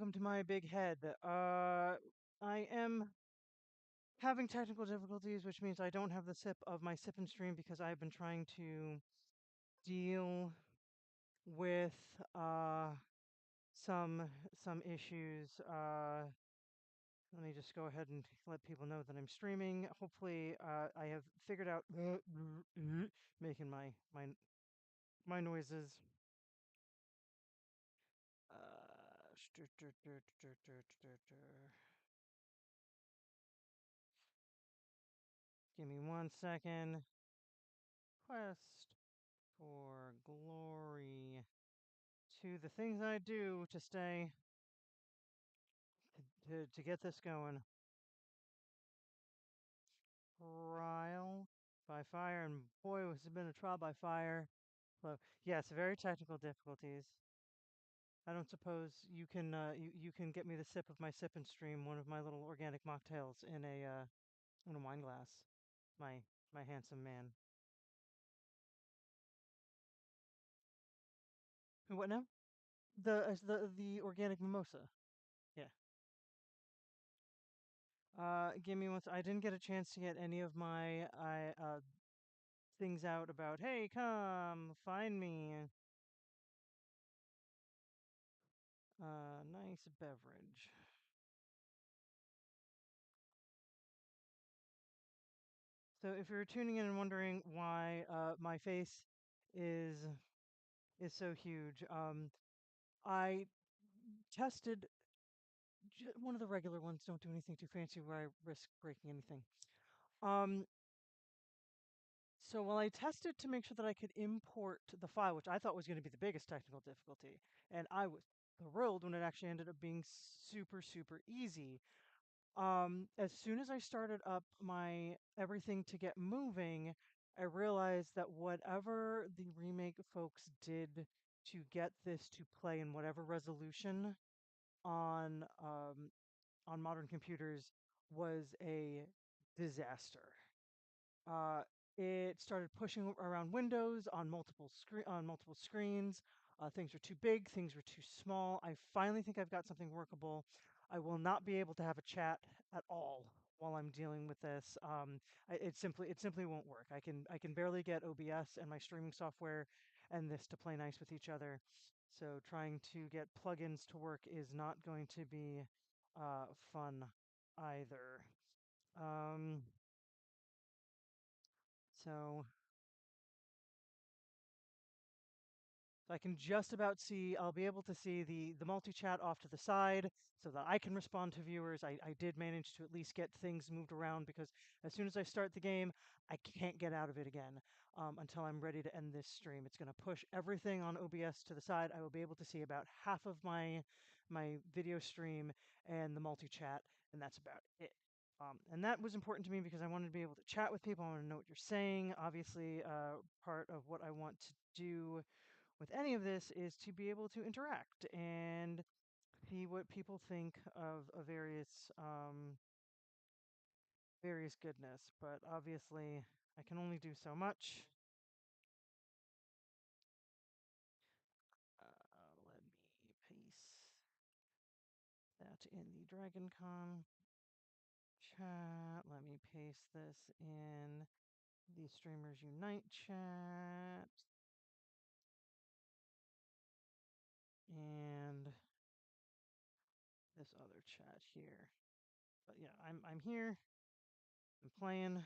welcome to my big head. I am having technical difficulties, which means I don't have the sip of my sip and stream because I've been trying to deal with some issues. Let me just go ahead and let people know that I'm streaming. Hopefully, I have figured out making my noises. Stir, stir, stir, stir, stir, stir, stir. Give me 1 second. Quest for glory to the things I do to stay to get this going. Trial by fire, and boy, has it been a trial by fire. So, yes, very technical difficulties. I don't suppose you can you can get me the sip of my sip and stream, one of my little organic mocktails in a wine glass. My my handsome man. What now? The organic mimosa. Yeah. Give me one. I didn't get a chance to get any of my things out about, hey, come find me. Nice beverage. So if you're tuning in and wondering why my face is is so huge, I tested one of the regular ones. Don't do anything too fancy where I risk breaking anything. Um, So while I tested to make sure that I could import the file, which I thought was going to be the biggest technical difficulty, and I was thrilled when it actually ended up being super, super easy. As soon as I started up my everything to get moving, I realized that whatever the remake folks did to get this to play in whatever resolution on on modern computers was a disaster. Uh, it started pushing around windows on multiple screens. Things were too big, things were too small. I finally think I've got something workable. I will not be able to have a chat at all while I'm dealing with this. It simply won't work. I can barely get OBS and my streaming software and this to play nice with each other. So trying to get plugins to work is not going to be fun either. Um, so So I can just about see, I'll be able to see the multi-chat off to the side so that I can respond to viewers. I did manage to at least get things moved around because as soon as I start the game, I can't get out of it again until I'm ready to end this stream. It's going to push everything on OBS to the side. I will be able to see about half of my video stream and the multi-chat, and that's about it. And that was important to me because I wanted to be able to chat with people. I want to know what you're saying. Obviously, part of what I want to do with any of this is to be able to interact and see what people think of a various goodness. But obviously, I can only do so much. Let me paste that in the DragonCon chat. Let me paste this in the Streamers Unite chat. And this other chat here. But yeah, I'm here. I'm playing.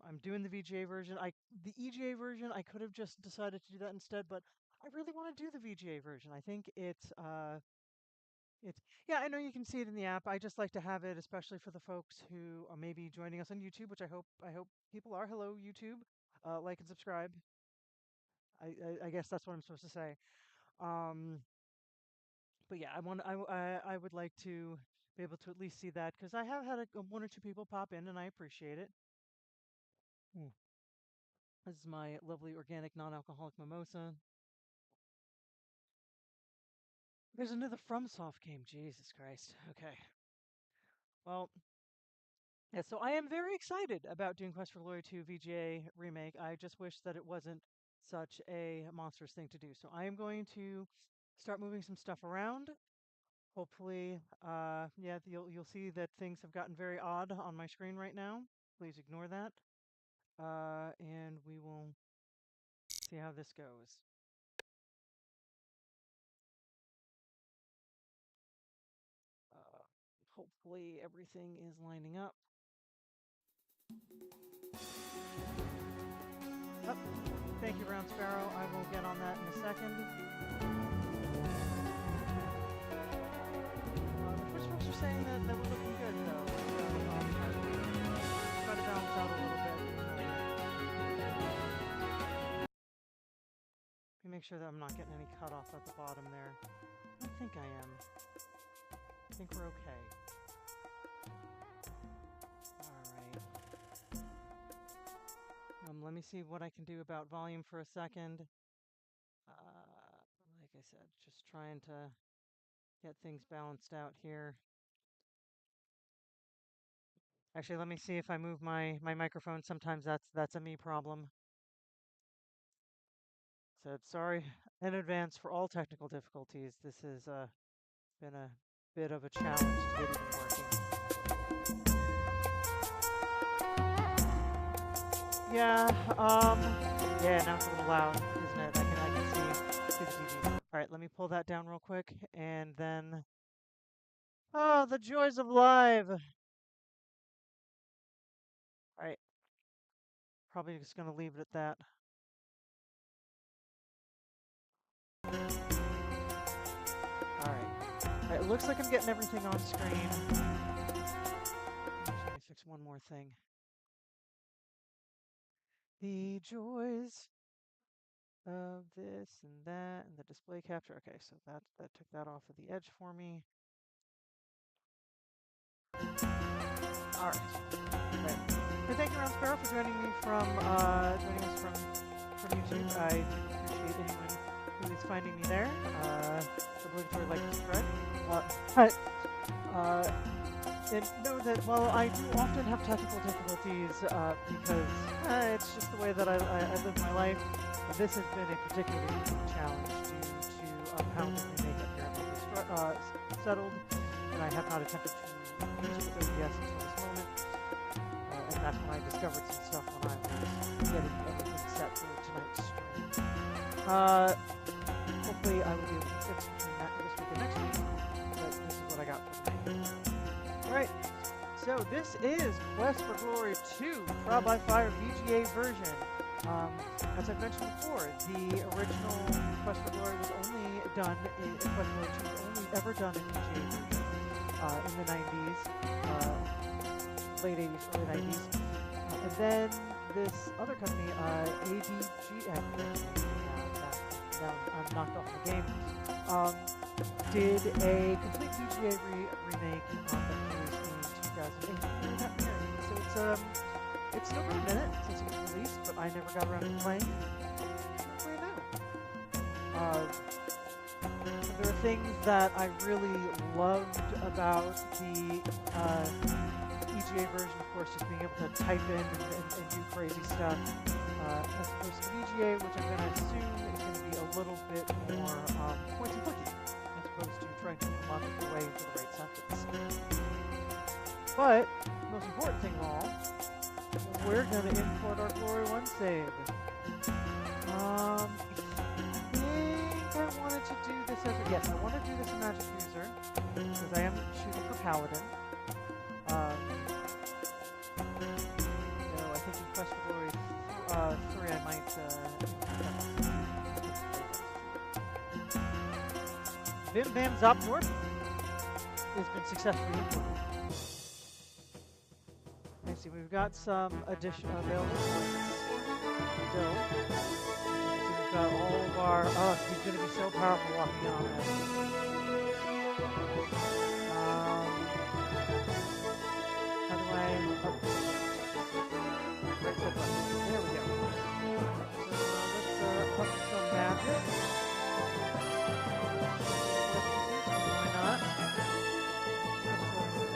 I'm doing the VGA version. The EGA version, I could have just decided to do that instead, but I really want to do the VGA version. I think it's yeah, I know you can see it in the app. I just like to have it, especially for the folks who are maybe joining us on YouTube, which I hope people are. Hello, YouTube. Like and subscribe. I guess that's what I'm supposed to say. Um, but yeah, I would like to be able to at least see that because I have had one or two people pop in, and I appreciate it. Mm. This is my lovely organic non-alcoholic mimosa. There's another FromSoft game. Jesus Christ. Okay. Well, yeah, so I am very excited about doing Quest for Glory 2 VGA Remake. I just wish that it wasn't such a monstrous thing to do. So I am going to start moving some stuff around. Hopefully, yeah, you'll see that things have gotten very odd on my screen right now. Please ignore that. And we will see how this goes. Hopefully everything is lining up. Oh, thank you, Brown Sparrow. I will get on that in a second. The first folks are saying that we're looking good, though. So, try to balance out a little bit. Let me make sure that I'm not getting any cutoff at the bottom there. I think I am. I think we're okay. Let me see what I can do about volume for a second. Like I said, just trying to get things balanced out here. Actually, let me see if I move my microphone. Sometimes that's a me problem. So sorry in advance for all technical difficulties. This has been a bit of a challenge to get it working. Yeah, now it's a little loud, isn't it? I can see the TV. All right, let me pull that down real quick, and then, oh, the joys of live. All right, probably just gonna leave it at that. All right, it looks like I'm getting everything on screen. Let me fix one more thing. The joys of this and that and the display capture. Okay, so that took that off of the edge for me. All right. So thank you, Ron Sparrow, for joining us from YouTube. I do appreciate anyone who is finding me there. Obligatory like and subscribe. And know that while I do often have technical difficulties because it's just the way that I live my life, this has been a particularly challenge due to how the remake apparently was settled, and I have not attempted to use it with OBS until this moment. And that's when I discovered some stuff when I was getting everything set for tonight's stream. Hopefully I will be able to fix between this week and next week, but this is what I got for tonight. Alright, so this is Quest for Glory 2, Trial by Fire VGA version. As I've mentioned before, the original Quest for Glory was only done in Quest for Glory 2 was only ever done in VGA version in the 90s, late 80s, early 90s. And then this other company, ADGM, now I'm knocked off the game, did a complete VGA remake that was in 2008. So it's still been a minute since it was released, but I never got around to playing it. Play it now. There are things that I really loved about the EGA version, of course, just being able to type in and do crazy stuff. As opposed to VGA, which I'm going to assume is going to be a little bit more pointy-clicky, as opposed to trying to unlock your way into the right sentence. But, the most important thing of all, we're going to import our Glory 1 save. I think I wanted to do this as yes, I want to do this in Magic User, because I am shooting for Paladin. I think in Quest for Glory 3 I might Bim Bam Zop Zorp has been successfully imported. Let's see, we've got some additional available points still. We've got all of our, he's going to be so powerful walking on this. How do I, right click button. There we go. So let's up some magic. Why not?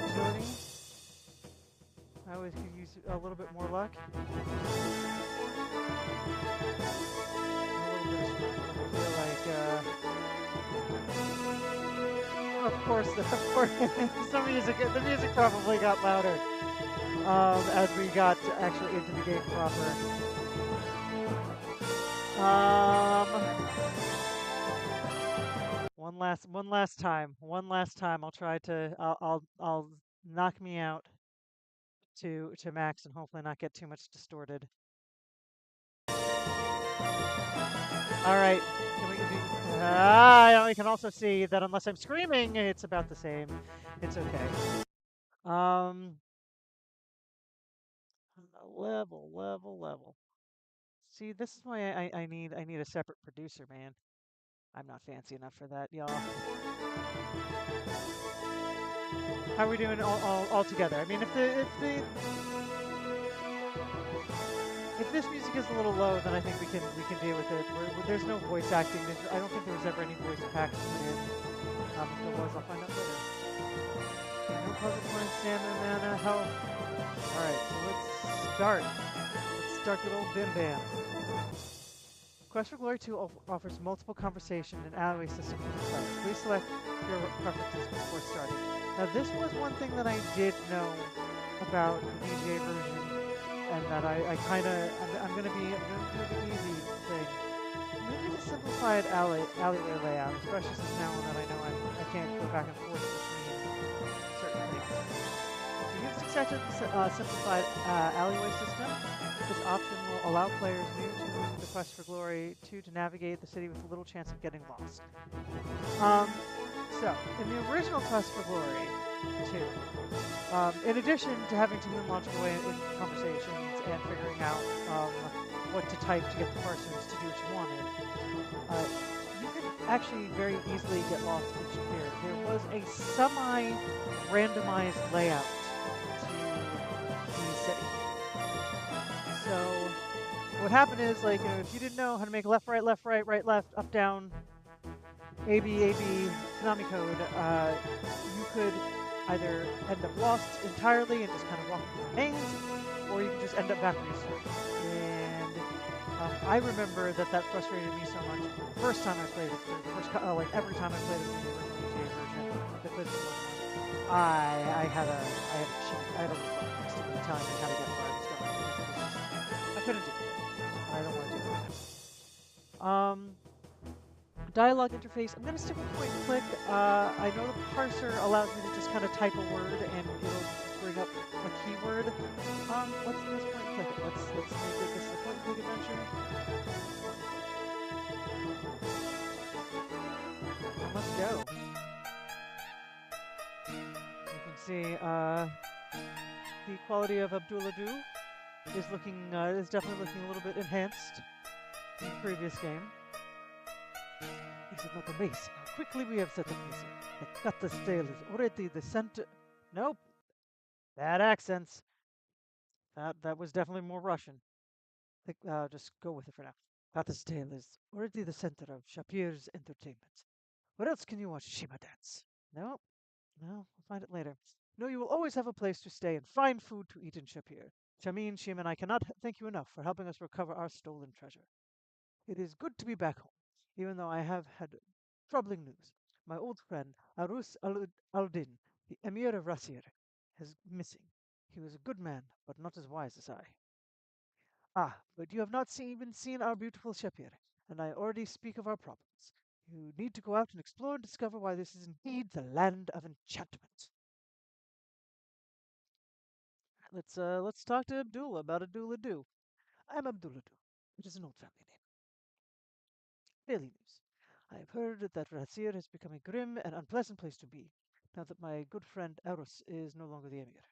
Agility. I always could use a little bit more luck. A little bit of strength. I feel like Of course, of course, the music probably got louder as we got actually into the game proper. Um, one last time. I'll try to, I'll knock me out to max and hopefully not get too much distorted. All right. Can we do? I can also see that unless I'm screaming, it's about the same. It's okay. Um, level. See, this is why I need a separate producer, man. I'm not fancy enough for that, y'all. How are we doing all together? I mean, if this music is a little low, then I think we can deal with it. There's no voice acting. I don't think there was ever any voice packs put in. If there was, I'll find out later. Okay, no puzzle points, stamina, mana, health. All right, so let's start. Let's start with old Bim Bam. Quest for Glory 2 offers multiple conversation and alleyway systems for the player. Please select your preferences before starting. Now, this was one thing that I did know about the VGA version, and that I kind of I'm gonna do the easy thing. I'm gonna do the simplified alleyway layout, especially since now that I know I can't go back and forth between certain things. So you've successfully simplified alleyway system. This option will allow players new to the Quest for Glory 2 to navigate the city with little chance of getting lost. So, in the original Quest for Glory 2, in addition to having to moonlaunch away in conversations and figuring out what to type to get the parsers to do what you wanted, you could actually very easily get lost in Shapir. There was a semi-randomized layout to the city. So what happened is, like, if you didn't know how to make left, right, right, left, up, down, A, B, Konami code, you could either end up lost entirely and just kind of walk through the maze, or you could just end up back where you started. And I remember that frustrated me so much the first time I played it, like every time I played it through the original GTA version, I had a cheat. I had a look next to me telling me how to get where I was going, because it was just, I couldn't do it. And I don't want to do it right now. Dialogue interface, I'm going to stick with point and click. I know the parser allows me to just kind of type a word and it'll bring up a keyword. Let's point and click it. Let's make this a point and click adventure. Let's go. You can see the quality of Abdullah Do is definitely looking a little bit enhanced in the previous game. Is it not amazing how quickly we have set up this? The Cutlass Tale is already the center. Nope. Bad accents. That was definitely more Russian. Just go with it for now. Cutlass Tale is already the center of Shapir's entertainment. What else can you watch Shima dance? No, we'll find it later. No, you will always have a place to stay and fine food to eat in Shapir. Shamin, Shima, and I cannot thank you enough for helping us recover our stolen treasure. It is good to be back home, even though I have had troubling news. My old friend Arus al-Din, the Emir of Rasir, is missing. He was a good man, but not as wise as I. Ah, but you have not even seen our beautiful Shapir, and I already speak of our problems. You need to go out and explore and discover why this is indeed the land of enchantment. Let's talk to Abdullah about Abdullah Do. I'm Abdullah Do. It is an old family name. Daily news. I have heard that Rasir has become a grim and unpleasant place to be, now that my good friend Eros is no longer the emir.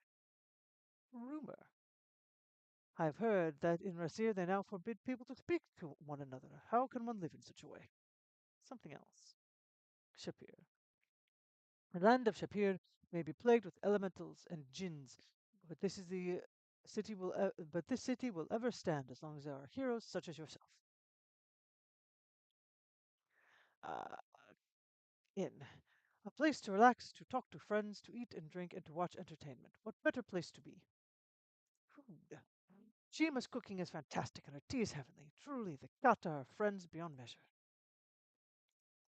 Rumor. I have heard that in Rasir they now forbid people to speak to one another. How can one live in such a way? Something else. Shapir. The land of Shapir may be plagued with elementals and jinns, but this city will ever stand as long as there are heroes such as yourself. Uh, Inn. A place to relax, to talk to friends, to eat and drink, and to watch entertainment. What better place to be? Food. Shima's cooking is fantastic, and her tea is heavenly. Truly, the Kata are friends beyond measure.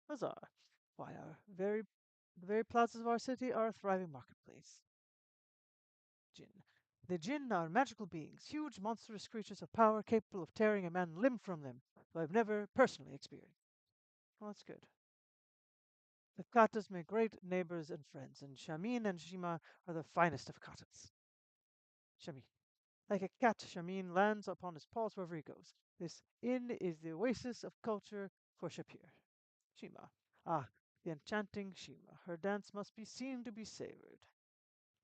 Bazaar. Why, our very The very plazas of our city are a thriving marketplace. Jinn. The Jinn are magical beings, huge monstrous creatures of power capable of tearing a man limb from limb, though I've never personally experienced. Well, that's good. The Katas make great neighbors and friends, and Shamin and Shima are the finest of Katas. Shamin. Like a cat, Shamin lands upon his paws wherever he goes. This inn is the oasis of culture for Shapir. Shima. Ah, the enchanting Shima. Her dance must be seen to be savored.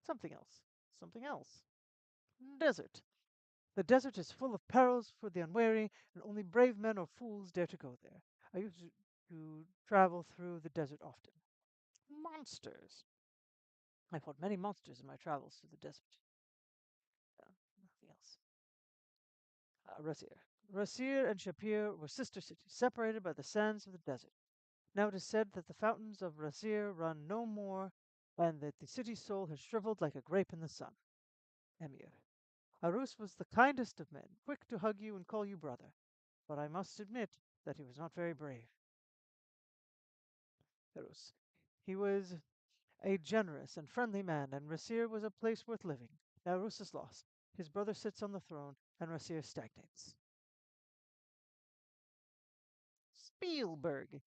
Something else. Something else. Desert. The desert is full of perils for the unwary, and only brave men or fools dare to go there. I used to travel through the desert often. Monsters. I fought many monsters in my travels through the desert. Nothing else. Rasir. Rasir and Shapir were sister cities, separated by the sands of the desert. Now it is said that the fountains of Rasir run no more, and that the city's soul has shriveled like a grape in the sun. Emir. Arus was the kindest of men, quick to hug you and call you brother, but I must admit that he was not very brave. Arus. He was a generous and friendly man, and Rasir was a place worth living. Now Arus is lost. His brother sits on the throne, and Rasir stagnates. Spielberg.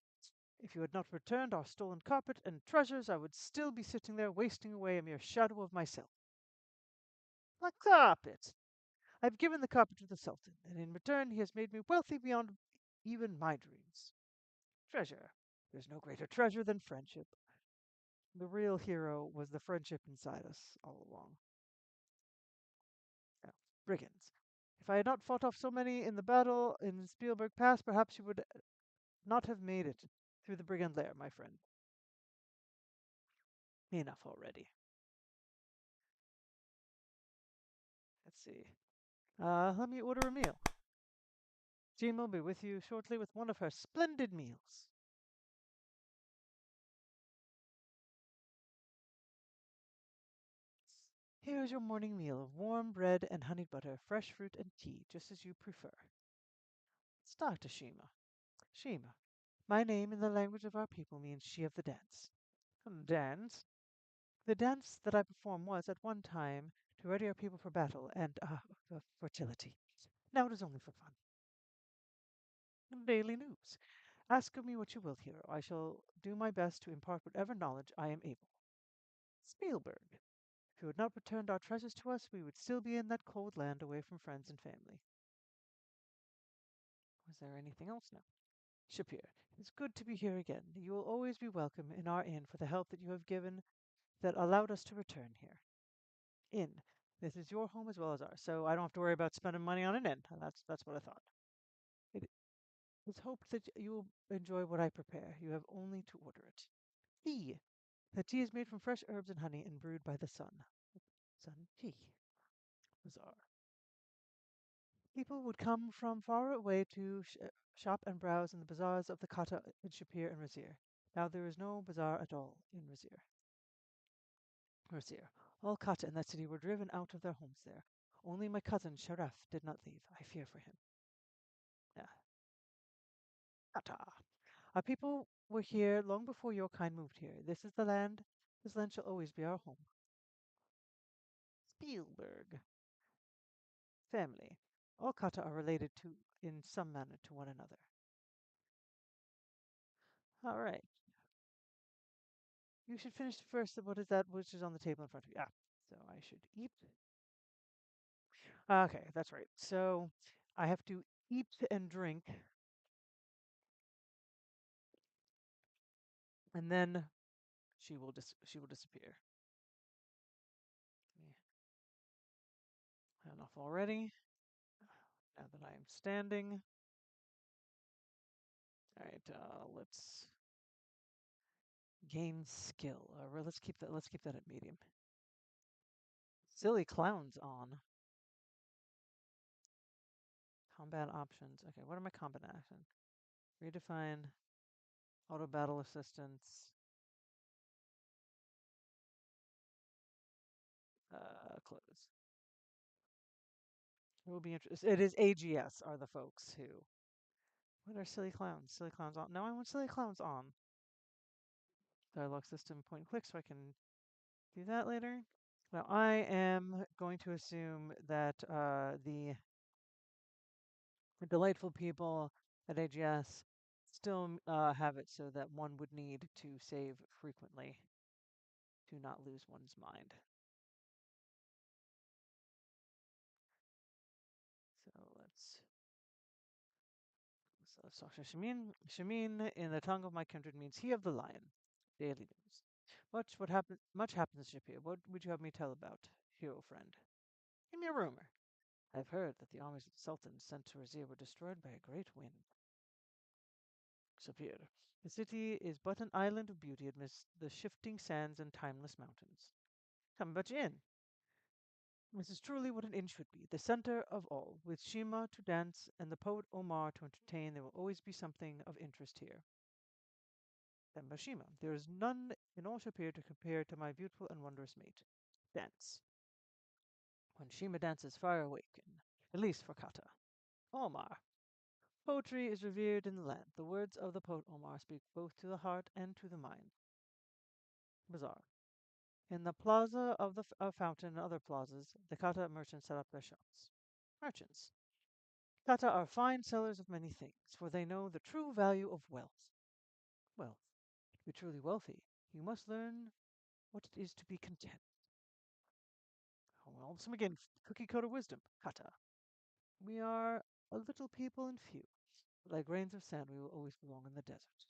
If you had not returned our stolen carpet and treasures, I would still be sitting there wasting away a mere shadow of myself. The carpet! I've given the carpet to the Sultan, and in return he has made me wealthy beyond even my dreams. Treasure. There's no greater treasure than friendship. The real hero was the friendship inside us all along. Now, brigands. If I had not fought off so many in the battle in Spielberg Pass, perhaps you would not have made it through the brigand lair, my friend. Enough already. Let's see. Let me order a meal. Jean will be with you shortly with one of her splendid meals. Here is your morning meal of warm bread and honey butter, fresh fruit and tea, just as you prefer. Let's talk to Shima. Shima. My name in the language of our people means she of the dance. Dance? The dance that I perform was, at one time, to ready our people for battle and, for fertility. Now it is only for fun. Daily news. Ask of me what you will, hero. I shall do my best to impart whatever knowledge I am able. Spielberg. If you had not returned our treasures to us, we would still be in that cold land away from friends and family. Was there anything else now? Shapir. It is good to be here again. You will always be welcome in our inn for the help that you have given that allowed us to return here. Inn. This is your home as well as ours, so I don't have to worry about spending money on an inn. That's what I thought. It is hoped that you will enjoy what I prepare. You have only to order it. Tea. The tea is made from fresh herbs and honey and brewed by the sun. Sun tea. Bizarre. People would come from far away to shop and browse in the bazaars of the Kata in Shapir and Razir. Now there is no bazaar at all in Razir. Razir. All Kata in that city were driven out of their homes there. Only my cousin Sharaf did not leave. I fear for him. Ah, Kata. Our people were here long before your kind moved here. This is the land. This land shall always be our home. Spielberg. Family. All Kata are related to in some manner to one another. All right. You should finish first. What is that which is on the table in front of you? So I should eat. Okay, that's right. So I have to eat and drink, and then she will disappear. Yeah, enough already. Now that I am standing. All right, let's gain skill. Let's keep that. Let's keep that at medium. Silly clowns on. Combat options. Okay, what are my combat actions? Redefine auto battle assistance. Close. It will be interesting. It is AGS are the folks who. What are silly clowns? Silly clowns on. No, I want silly clowns on. dialogue system point and click so I can do that later. Now I am going to assume that the delightful people at AGS still have it so that one would need to save frequently to not lose one's mind. So let's talk to Shamin. Shamin, in the tongue of my kindred, means he of the lion. Daily news. Much happens, Shapir. What would you have me tell about, hero friend? Give me a rumor. I've heard that the armies of the Sultan sent to Razir were destroyed by a great wind. Sapir. The city is but an island of beauty amidst the shifting sands and timeless mountains. Come but in. This is truly what an inn should be, the center of all. With Shima to dance and the poet Omar to entertain, there will always be something of interest here. Then Bashima. There is none in all Shapir to compare to my beautiful and wondrous mate. Dance. When Shima dances, fire awaken, at least for Kata. Omar. Poetry is revered in the land. The words of the poet Omar speak both to the heart and to the mind. Bazaar. In the plaza of the fountain and other plazas, the Kata merchants set up their shops. Merchants. Kata are fine sellers of many things, for they know the true value of wealth. Wealth. To be truly wealthy, you must learn what it is to be content. Oh, well, some again, cookie cutter wisdom. Kata. We are a little people and few. Like grains of sand, we will always belong in the desert.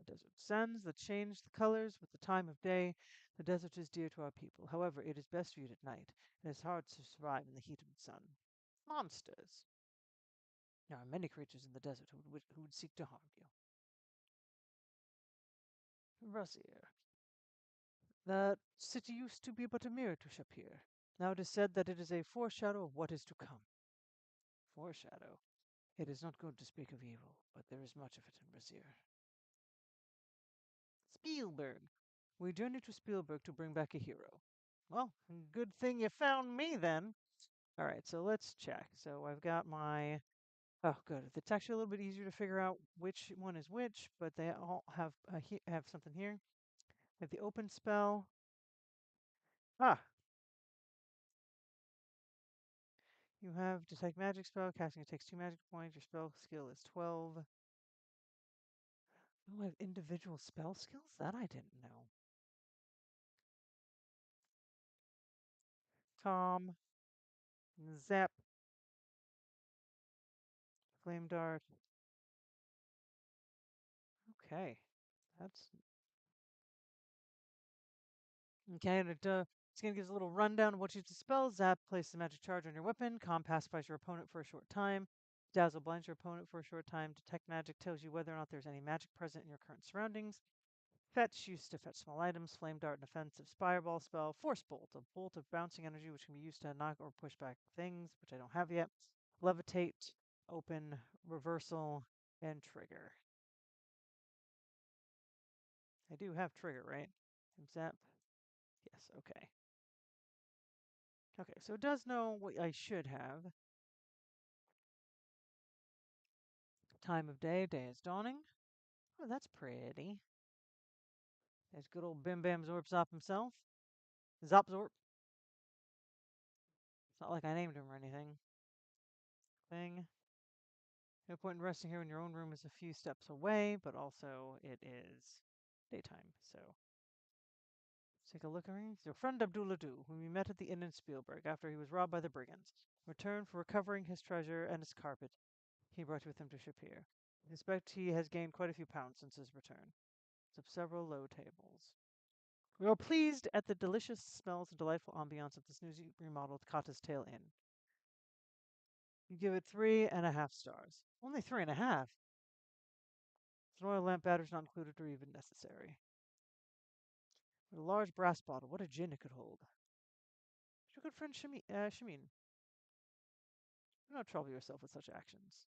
Desert sands that change the colors with the time of day. The desert is dear to our people. However, it is best viewed at night. It is hard to survive in the heat of the sun. Monsters. There are many creatures in the desert who would seek to harm you. Razir. That city used to be but a mirror to Shapir. Now it is said that it is a foreshadow of what is to come. Foreshadow. It is not good to speak of evil, but there is much of it in Razir. Spielberg. We journeyed to Spielberg to bring back a hero. Well, good thing you found me then. All right, so let's check. So I've got my. Oh, good. It's actually a little bit easier to figure out which one is which, but they all have something here. We have the open spell. Ah, you have detect magic spell. Casting it takes 2 magic points. Your spell skill is 12. Oh, I have individual spell skills? That I didn't know. Calm, Zap, Flame Dart. Okay, that's okay. And it's gonna give us a little rundown of what you dispel. Zap, place the magic charge on your weapon. Calm pacifies your opponent for a short time. Dazzle blinds your opponent for a short time. Detect magic tells you whether or not there's any magic present in your current surroundings. Fetch, used to fetch small items. Flame Dart, an offensive Spireball spell. Force Bolt, a bolt of bouncing energy which can be used to knock or push back things, which I don't have yet. Levitate, open, reversal, and trigger. I do have trigger, right? Zap. Yes, okay. Okay, so it does know what I should have. Time of day, day is dawning. Oh, that's pretty. There's good old Bim Bam Zorp Zop himself. Zop Zorp. It's not like I named him or anything. Thing. No point in resting here when your own room is a few steps away, but also it is daytime, so let's take a look around. Your friend Abdullah Du, whom we met at the inn in Spielberg after he was robbed by the brigands, returned for recovering his treasure and his carpet. He brought with him to Shapir. I suspect he has gained quite a few pounds since his return. It's up several low tables. We are pleased at the delicious smells and delightful ambiance of this newly remodeled Kata's Tail Inn. You give it 3.5 stars. Only 3.5? The oil lamp batteries not included or even necessary. With a large brass bottle, what a gin it could hold. Your good friend Shamin, do not trouble yourself with such actions.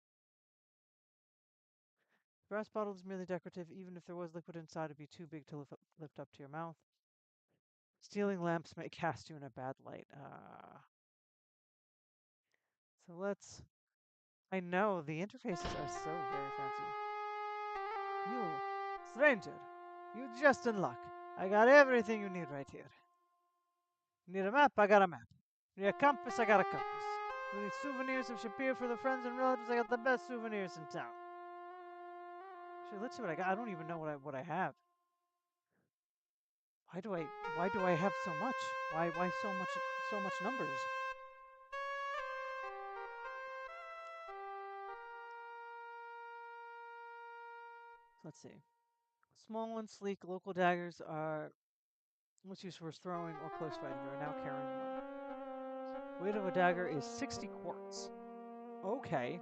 The brass bottle is merely decorative. Even if there was liquid inside, it'd be too big to lift up to your mouth. Stealing lamps may cast you in a bad light. So let's. I know the interfaces are so very fancy. You, stranger, you just in luck. I got everything you need right here. You need a map? I got a map. You need a compass? I got a compass. You need souvenirs of Shapir for the friends and relatives? I got the best souvenirs in town. Actually, let's see what I got. I don't even know what I have. Why do I have so much? Why so much numbers? Let's see. Small and sleek local daggers are most used for throwing or close fighting. You are now carrying one. Weight of a dagger is 60 quarts. Okay.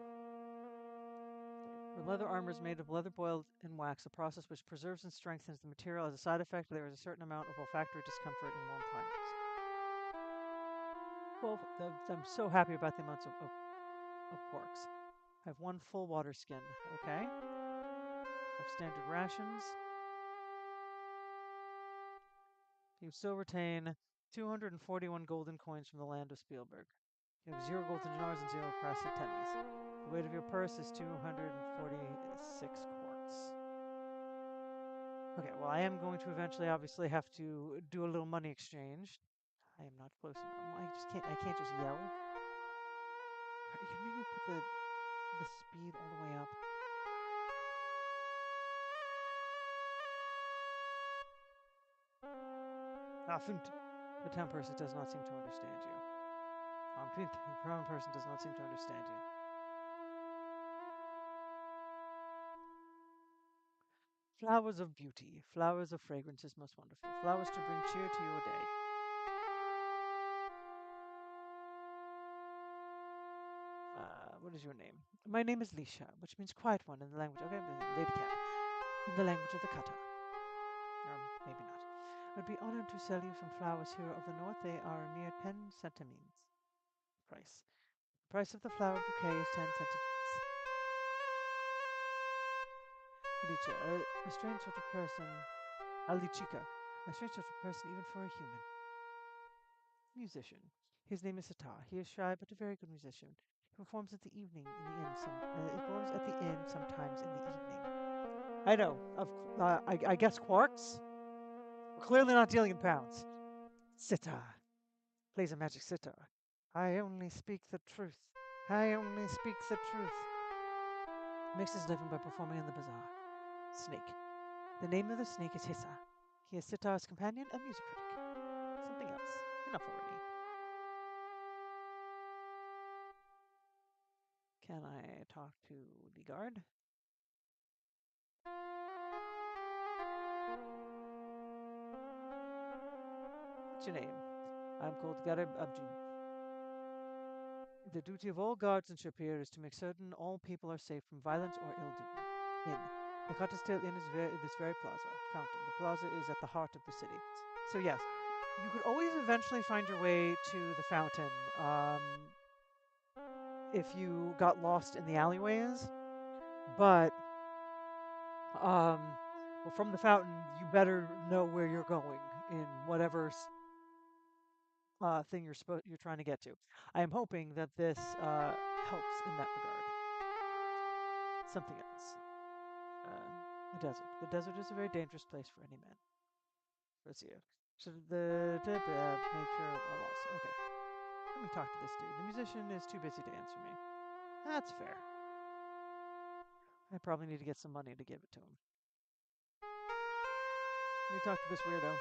Her leather armor is made of leather boiled in wax, a process which preserves and strengthens the material. As a side effect, there is a certain amount of olfactory discomfort in warm climates. Well, I'm so happy about the amounts of quarks. I have one full water skin. Okay. I have standard rations. You still retain 241 golden coins from the land of Spielberg. You have 0 golden dinars and 0 brass pennies. The weight of your purse is 246 quarts. Okay, well, I am going to eventually, obviously, have to do a little money exchange. I am not close enough. I can't just yell. You can make me put the speed all the way up. Ah, Fint. The town person does not seem to understand you. Fint. The town person does not seem to understand you. Flowers of beauty, flowers of fragrance is most wonderful. Flowers to bring cheer to your day. What is your name? My name is Lisha, which means quiet one in the language. Okay, Lady Cat. In the language of the Kata. Or maybe not. I'd be honored to sell you some flowers here of the north. They are a mere 10 centimines. Price. The price of the flower bouquet is 10 centimines. Licha, a strange sort of person. Alichika, a strange sort of person even for a human. Musician. His name is Sata. He is shy but a very good musician. He performs at the evening in the inn. He performs at the inn sometimes in the evening. I know. I guess quarks. We're clearly not dealing in pounds. Sitar plays a magic sitar. I only speak the truth. I only speak the truth. Makes his living by performing in the bazaar. Snake. The name of the snake is Hissa. He is Sitar's companion and music critic. Something else. Enough already. Can I talk to the guard? What's your name? I'm called Garib Abjin. The duty of all guards in Shapir is to make certain all people are safe from violence or ill doing. Inn. The Cottasdale Inn is this very plaza, fountain. The plaza is at the heart of the city. So yes, you could always eventually find your way to the fountain if you got lost in the alleyways. But well, from the fountain, you better know where you're going in whatever thing you're trying to get to. I am hoping that this helps in that regard. Something else. The desert. The desert is a very dangerous place for any man. Let's see. So the tip, make sure I lost. Okay. Let me talk to this dude. The musician is too busy to answer me. That's fair. I probably need to get some money to give it to him. Let me talk to this weirdo.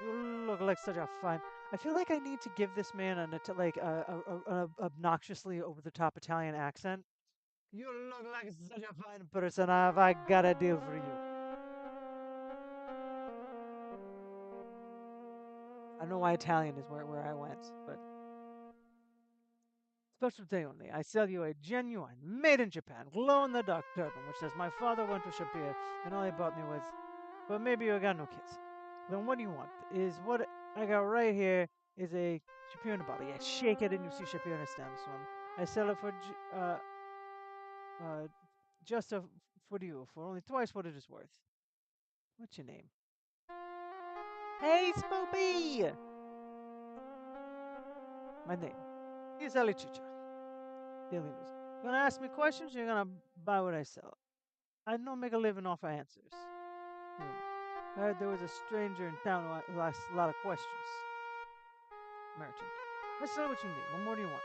You look like such a fine. I feel like I need to give this man an obnoxiously over the top Italian accent. You look like such a fine person. Have I got a deal for you? I don't know why Italian is where I went, but special day only. I sell you a genuine, made in Japan, glow in the dark turban, which says my father went to Shapir and all he bought me was. But maybe you got no kids. Then what do you want? Is what I got right here is a Shapir in a bottle. Yeah, shake it and you see Shapir in a stem swim. I sell it for uh, just for you for only twice what it is worth. What's your name? Hey, Spoopy! My name is Ali Chicha. Daily News. You're gonna ask me questions, you're gonna buy what I sell. I don't make a living off of answers. Rumor. I heard there was a stranger in town who asked a lot of questions. Merchant. I sell what you need. What more do you want?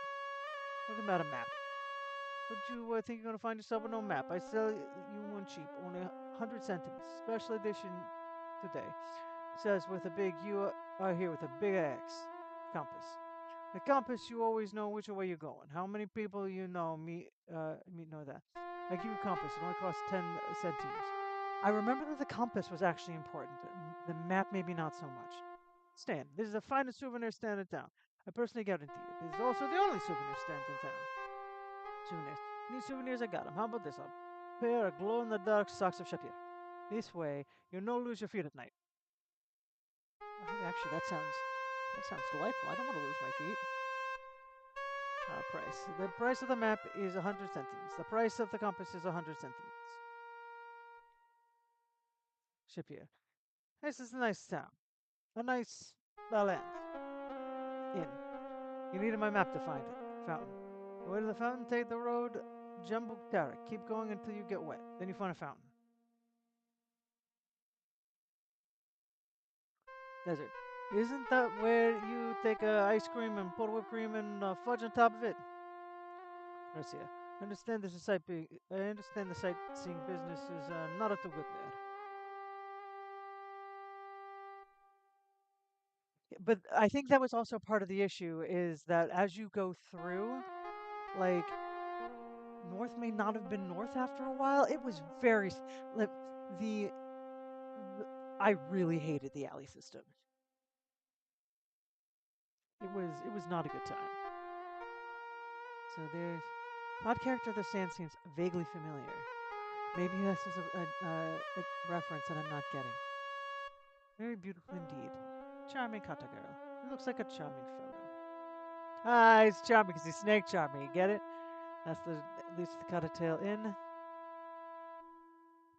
What about a map? Don't you think you're gonna find yourself with no map? I sell you one cheap, only 100 centimes. Special edition today. It says with a big U here with a big X. Compass. The compass, you always know which way you're going. How many people you know know that? I give you a compass. It only costs 10 centimes. I remember that the compass was actually important. The map, maybe not so much. Stand. This is the finest souvenir stand in town. I personally guarantee it. This is also the only souvenir stand in town. Souvenirs. Need souvenirs? I got them. How about this? A pair of glow-in-the-dark socks of Shapir. This way, you'll no lose your feet at night. Actually, that sounds delightful. I don't want to lose my feet. Price. The price of the map is 100 centimes. The price of the compass is 100 centimeters. Shapir. This is a nice town. A nice land. Inn. You needed my map to find it. Fountain. The way to the fountain, take the road Jambuk Tarik. Keep going until you get wet. Then you find a fountain. Desert. Isn't that where you take ice cream and pour whipped cream and fudge on top of it? Garcia. I understand I understand the sightseeing business is not too good there. But I think that was also part of the issue is that as you go through, like north may not have been north after a while. It was very like the I really hated the alley system. It was not a good time. So there's odd character of the sand seems vaguely familiar. Maybe this is a reference that I'm not getting. Very beautiful indeed. Charming kata girl. He looks like a charming fellow. Ah, he's charming because he's snake charming. You get it? That's the at least the kata tail in.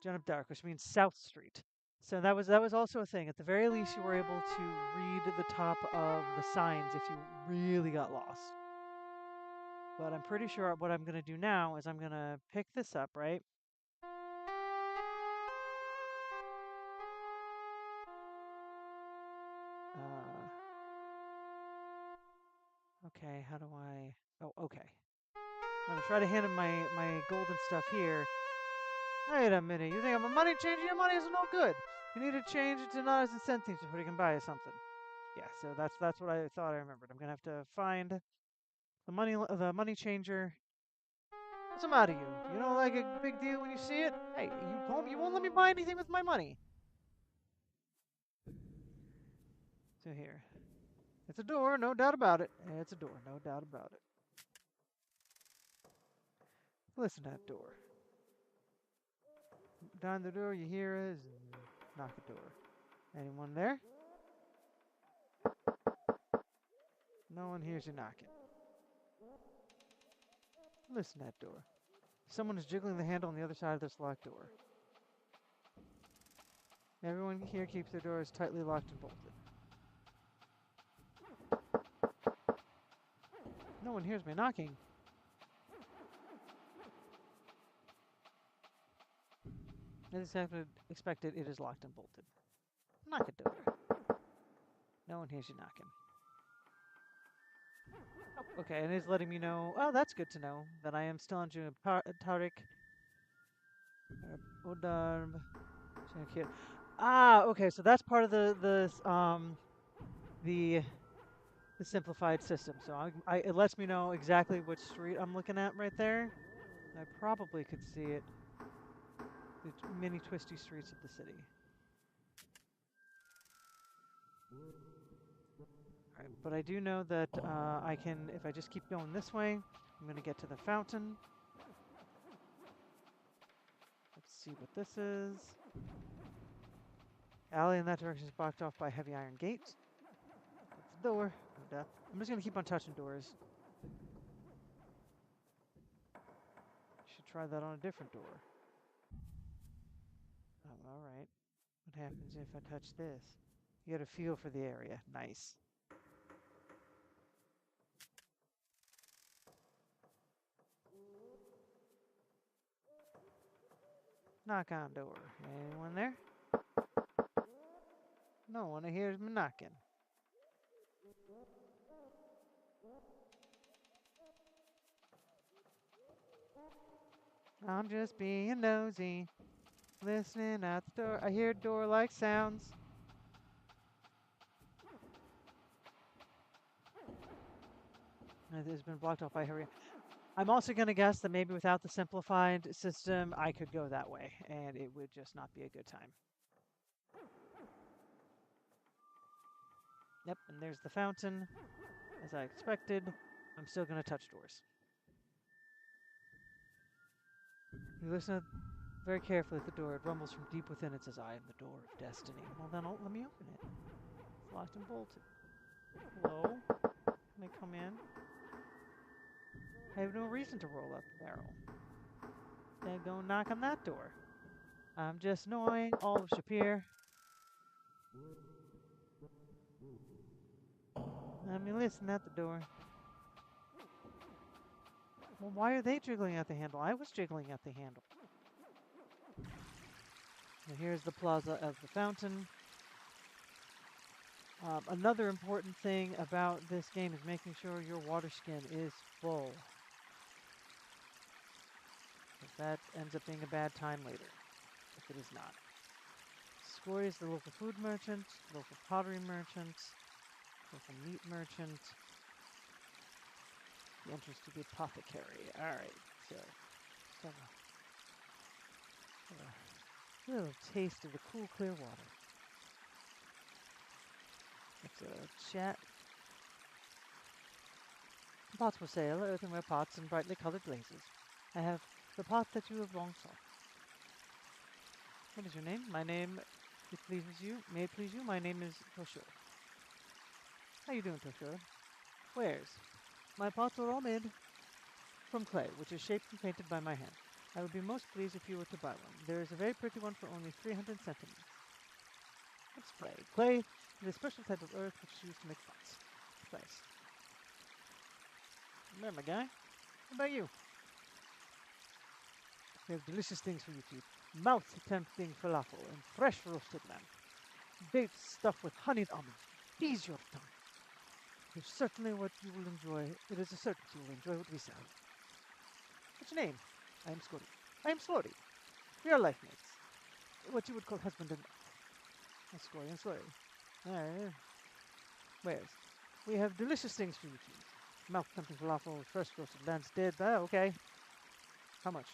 John of Dark, which means South Street. So that was also a thing. At the very least, you were able to read the top of the signs if you really got lost. But I'm pretty sure what I'm going to do now is I'm going to pick this up, right? Okay, how do I... Oh, okay. I'm going to try to hand him my golden stuff here. Wait a minute, you think I'm a money changer? Your money is no good. You need to change it to dollars and centimes before you can buy something. Yeah, so that's what I thought I remembered. I'm going to have to find the money changer. What's the matter, you? You don't like a big deal when you see it? Hey, you told me you won't let me buy anything with my money. So here. It's a door, no doubt about it. It's a door, no doubt about it. Listen to that door. Down the door, you hear is knock the door. Anyone there? No one hears you knocking. Listen to that door. Someone is jiggling the handle on the other side of this locked door. Everyone here keeps their doors tightly locked and bolted. No one hears me knocking. As expected, it is locked and bolted. Knock the door. No one hears you knocking. Okay, and it's letting me know. Oh, that's good to know that I am still on Tariq. Odarb. Ah, okay. So that's part of the simplified system. So it lets me know exactly which street I'm looking at right there. I probably could see it. The many twisty streets of the city. All right, but I do know that I can, if I just keep going this way, I'm going to get to the fountain. Let's see what this is. Alley in that direction is blocked off by a heavy iron gate. That's the door. I'm just going to keep on touching doors. Should try that on a different door. Oh, all right. What happens if I touch this? You get a feel for the area. Nice. Knock on door. Anyone there? No one hears me knocking. I'm just being nosy, listening at the door. I hear door-like sounds. It has been blocked off by Harry. I'm also going to guess that maybe without the simplified system, I could go that way, and it would just not be a good time. Yep, and there's the fountain. As I expected, I'm still going to touch doors. You listen very carefully at the door. It rumbles from deep within. It says, I am the door of destiny. Well, then let me open it. It's locked and bolted. Hello? Can I come in? I have no reason to roll up the barrel. Then go knock on that door. I'm just annoying all of Shapir. Let me listen at the door. Well, why are they jiggling at the handle? I was jiggling at the handle. And here's the plaza of the fountain. Another important thing about this game is making sure your water skin is full. Because that ends up being a bad time later, if it is not. Scory is the local food merchant, local pottery merchant, local meat merchant. The entrance to the apothecary. Alright, so just have a little taste of the cool, clear water. Let's chat. Pots for sale, earthenware pots and brightly colored glazes. I have the pot that you have long sought. What is your name? My name, it pleases you. May it please you? My name is Toshur. How you doing, Toshur? Wares? My pots are all made from clay, which is shaped and painted by my hand. I would be most pleased if you were to buy one. There is a very pretty one for only 300 centimeters. What's clay? Clay is a special type of earth which is used to make pots. Price. There, my guy. What about you? We have delicious things for you to eat. Mouth-tempting falafel and fresh roasted lamb. Dates stuffed with honeyed almonds. Tease your tongue. It's certainly what you will enjoy. It is a certainty you will enjoy what we sell. What's your name? I am Scotty. I am Slory. We are life mates. What you would call husband and wife. Scotty and Slory. Wares? We have delicious things for you to eat. Mouth-tempting falafel, fresh roasted lambs dead. Okay. How much?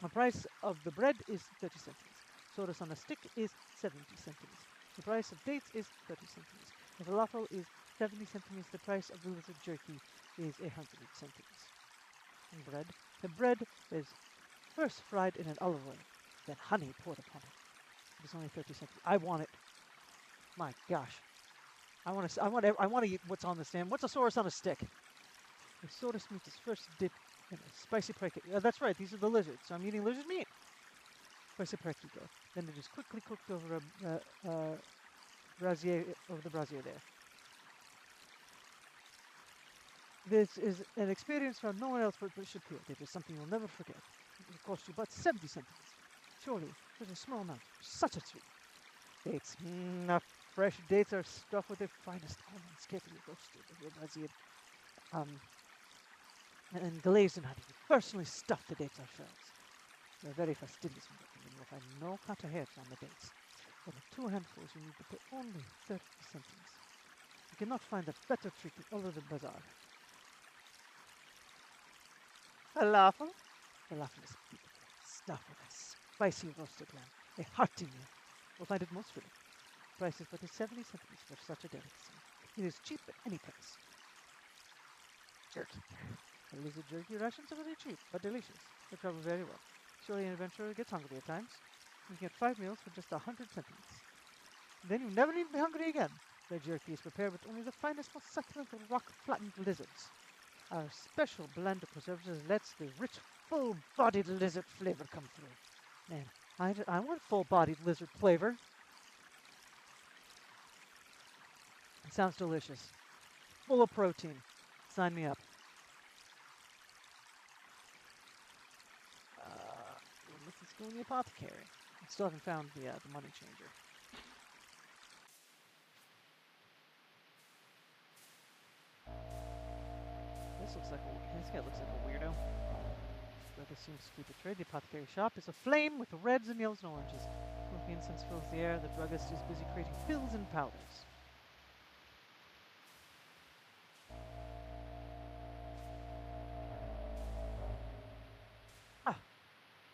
The price of the bread is 30 centimes. Sodas on a stick is 70 centimes. The price of dates is 30 centimes. The falafel is 70 centimes. The price of the lizard jerky is 100 centimes. And bread? The bread is first fried in an olive oil, then honey poured upon it. It is only 30 centimes. I want it. My gosh. I want to eat what's on the stand. What's a source on a stick? The source meat is first dipped in a spicy paprika. That's right, these are the lizards, so I'm eating lizard meat. Spicy paprika. Then it is quickly cooked over a brazier, over the brazier there. This is an experience found no one else but Shapir. It is something you'll never forget. It will cost you but 70 centimes. Surely, such a small amount, such a treat. Dates. Fresh dates are stuffed with the finest almonds, carefully roasted over brazier. And glazed in honey. We personally stuff the dates ourselves. We're very fastidious in cooking, and you'll find no cutter hairs on the dates. For the 2 handfuls, you need to pay only 30 centimes. You cannot find a better treat in all of the bazaar. Falafel? Falafel is beautiful, stuffed with a spicy roasted lamb, a hearty meal. You'll find it most filling. Price is but 70 centimes for such a delicacy. It is cheap at any price. Jerky. The lizard jerky rations are very cheap, but delicious. They travel very well. Surely an adventurer gets hungry at times. You can get 5 meals for just 100 centimes. Then you never need to be hungry again. The jerky is prepared with only the finest, most succulent rock-flattened lizards. Our special blend of preservatives lets the rich, full-bodied lizard flavor come through. Man, I want full-bodied lizard flavor. It sounds delicious. Full of protein. Sign me up. What's this go in the apothecary. I still haven't found the money changer. This guy looks like a weirdo. Druggist seems to keep a trade. The apothecary shop is aflame with reds and yellows and oranges. Smoky incense fills the air. The druggist is busy creating pills and powders. Ah,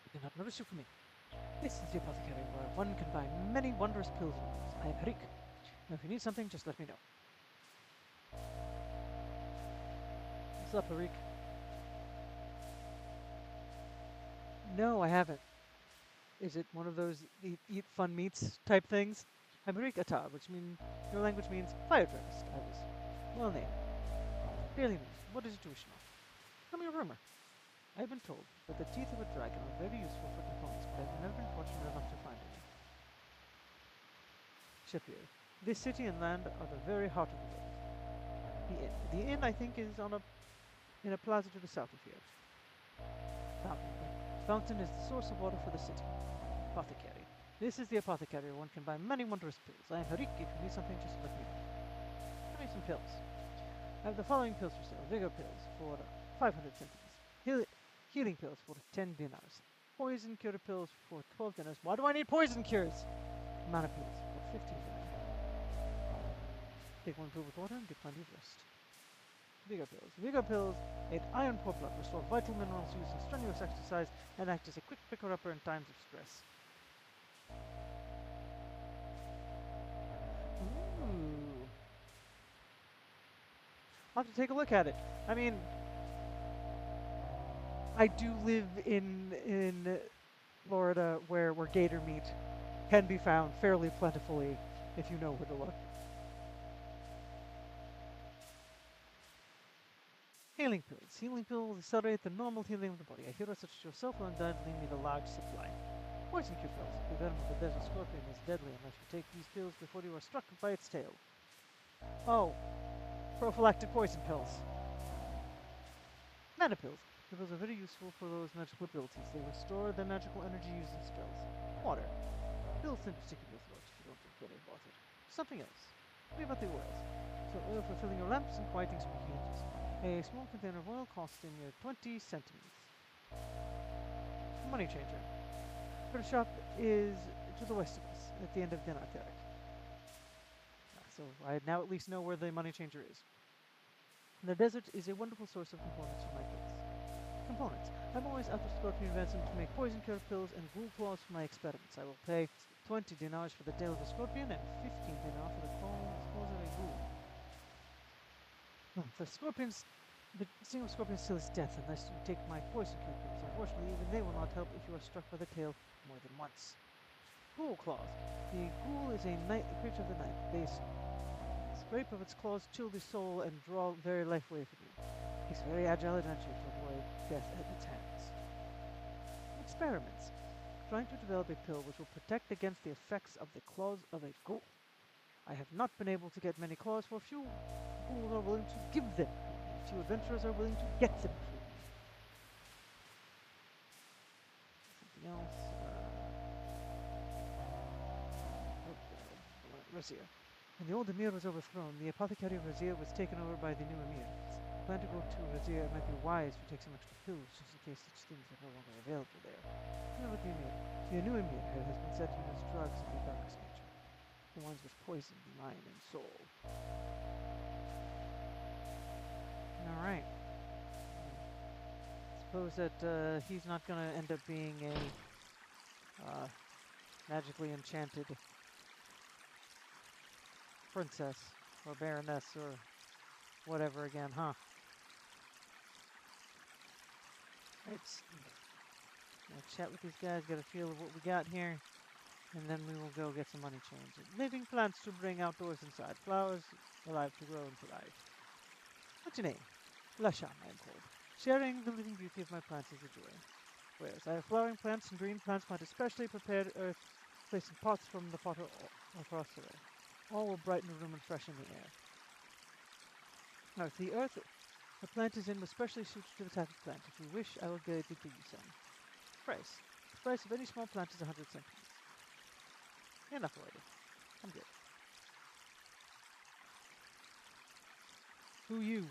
you did not notice you for me. This is the apothecary where one can buy many wondrous pills and herbs. I am Harik. Now, if you need something, just let me know. What's up, Harik? No, I haven't. Is it one of those eat fun meats type things? I'm Harik Atar, which means your language means fire druggist. I was well named. Barely news. What is it to wish now? Tell me a rumor. I've been told that the teeth of a dragon are very useful for components, but I've never been fortunate enough to find any. Shapir. This city and land are the very heart of the world. The inn, I think, is in a plaza to the south of here. Fountain. The fountain is the source of water for the city. Apothecary. This is the apothecary where one can buy many wondrous pills. I am Harik. If you need something, just let me know. I need some pills. I have the following pills for sale. Vigor pills for 500 centimes. Healing pills for 10 dinars. Poison cure pills for 12 dinars. Why do I need poison cures? Mana pills for 15 dinars. Take one pill with water and get plenty of rest. Vigor pills. Vigor pills aid iron poor blood, restore vital minerals used in strenuous exercise, and act as a quick picker-upper in times of stress. Ooh. I'll have to take a look at it. I mean, I do live in Florida where gator meat can be found fairly plentifully if you know where to look. Healing pills. Healing pills accelerate the normal healing of the body. A hero such as yourself will undoubtedly need a large supply. Poison cure pills. The venom of the desert scorpion is deadly unless you take these pills before you are struck by its tail. Oh, prophylactic poison pills. Mana pills. The pills are very useful for those magical abilities. They restore the magical energy used in spells. Water. Pills tend to stick in your throat if you don't drink plenty of water. Something else. What about the oils? So oil for filling your lamps and quieting smoky hinges. A small container of oil costing 20 centimes. Money changer. Her shop is to the west of us, at the end of Dinar Terek. So I now at least know where the money changer is. The desert is a wonderful source of components for my pills. Components. I'm always after scorpion venison to make poison cure pills and ghoul claws for my experiments. I will pay 20 dinars for the tail of a scorpion and 15 dinars for the claws of a ghoul. The sting of scorpions still is death unless you take my poison cure pills. Unfortunately, even they will not help if you are struck by the tail more than once. Ghoul claws. The ghoul is a creature of the night. They scrape of its claws chill the soul and draw very life away from you. He's very agile adventure to avoid death at its hands. Experiments. Trying to develop a pill which will protect against the effects of the claws of a ghoul. I have not been able to get many claws, for few ghouls are willing to give them. Few adventurers are willing to get them. Something else. Razir. When the old Emir was overthrown, the apothecary of Razir was taken over by the new Emir. I plan to go to Razir. It might be wise to take some extra pills just in case such things are no longer available there. What about the Emir? The new Emir has been said to use drugs of the darkest nature. The ones which poison the mind and soul. Alright. Suppose that he's not going to end up being a magically enchanted princess or baroness or whatever again, huh? Let's chat with these guys, get a feel of what we got here, and then we will go get some money change. Living plants to bring outdoors inside. Flowers alive to grow and thrive. What's your name? Lasham, I am called. Sharing the living beauty of my plants is a joy. Whereas I have flowering plants and green plants plant especially prepared earth, placed in pots from the potter across the way. All will brighten the room and freshen the air. Earth. The earth plant is in was specially suited to the type of plant. If you wish, I will guide you to you some. Price. price of any small plant is 100 centimeters. Enough already. I'm good. Who you?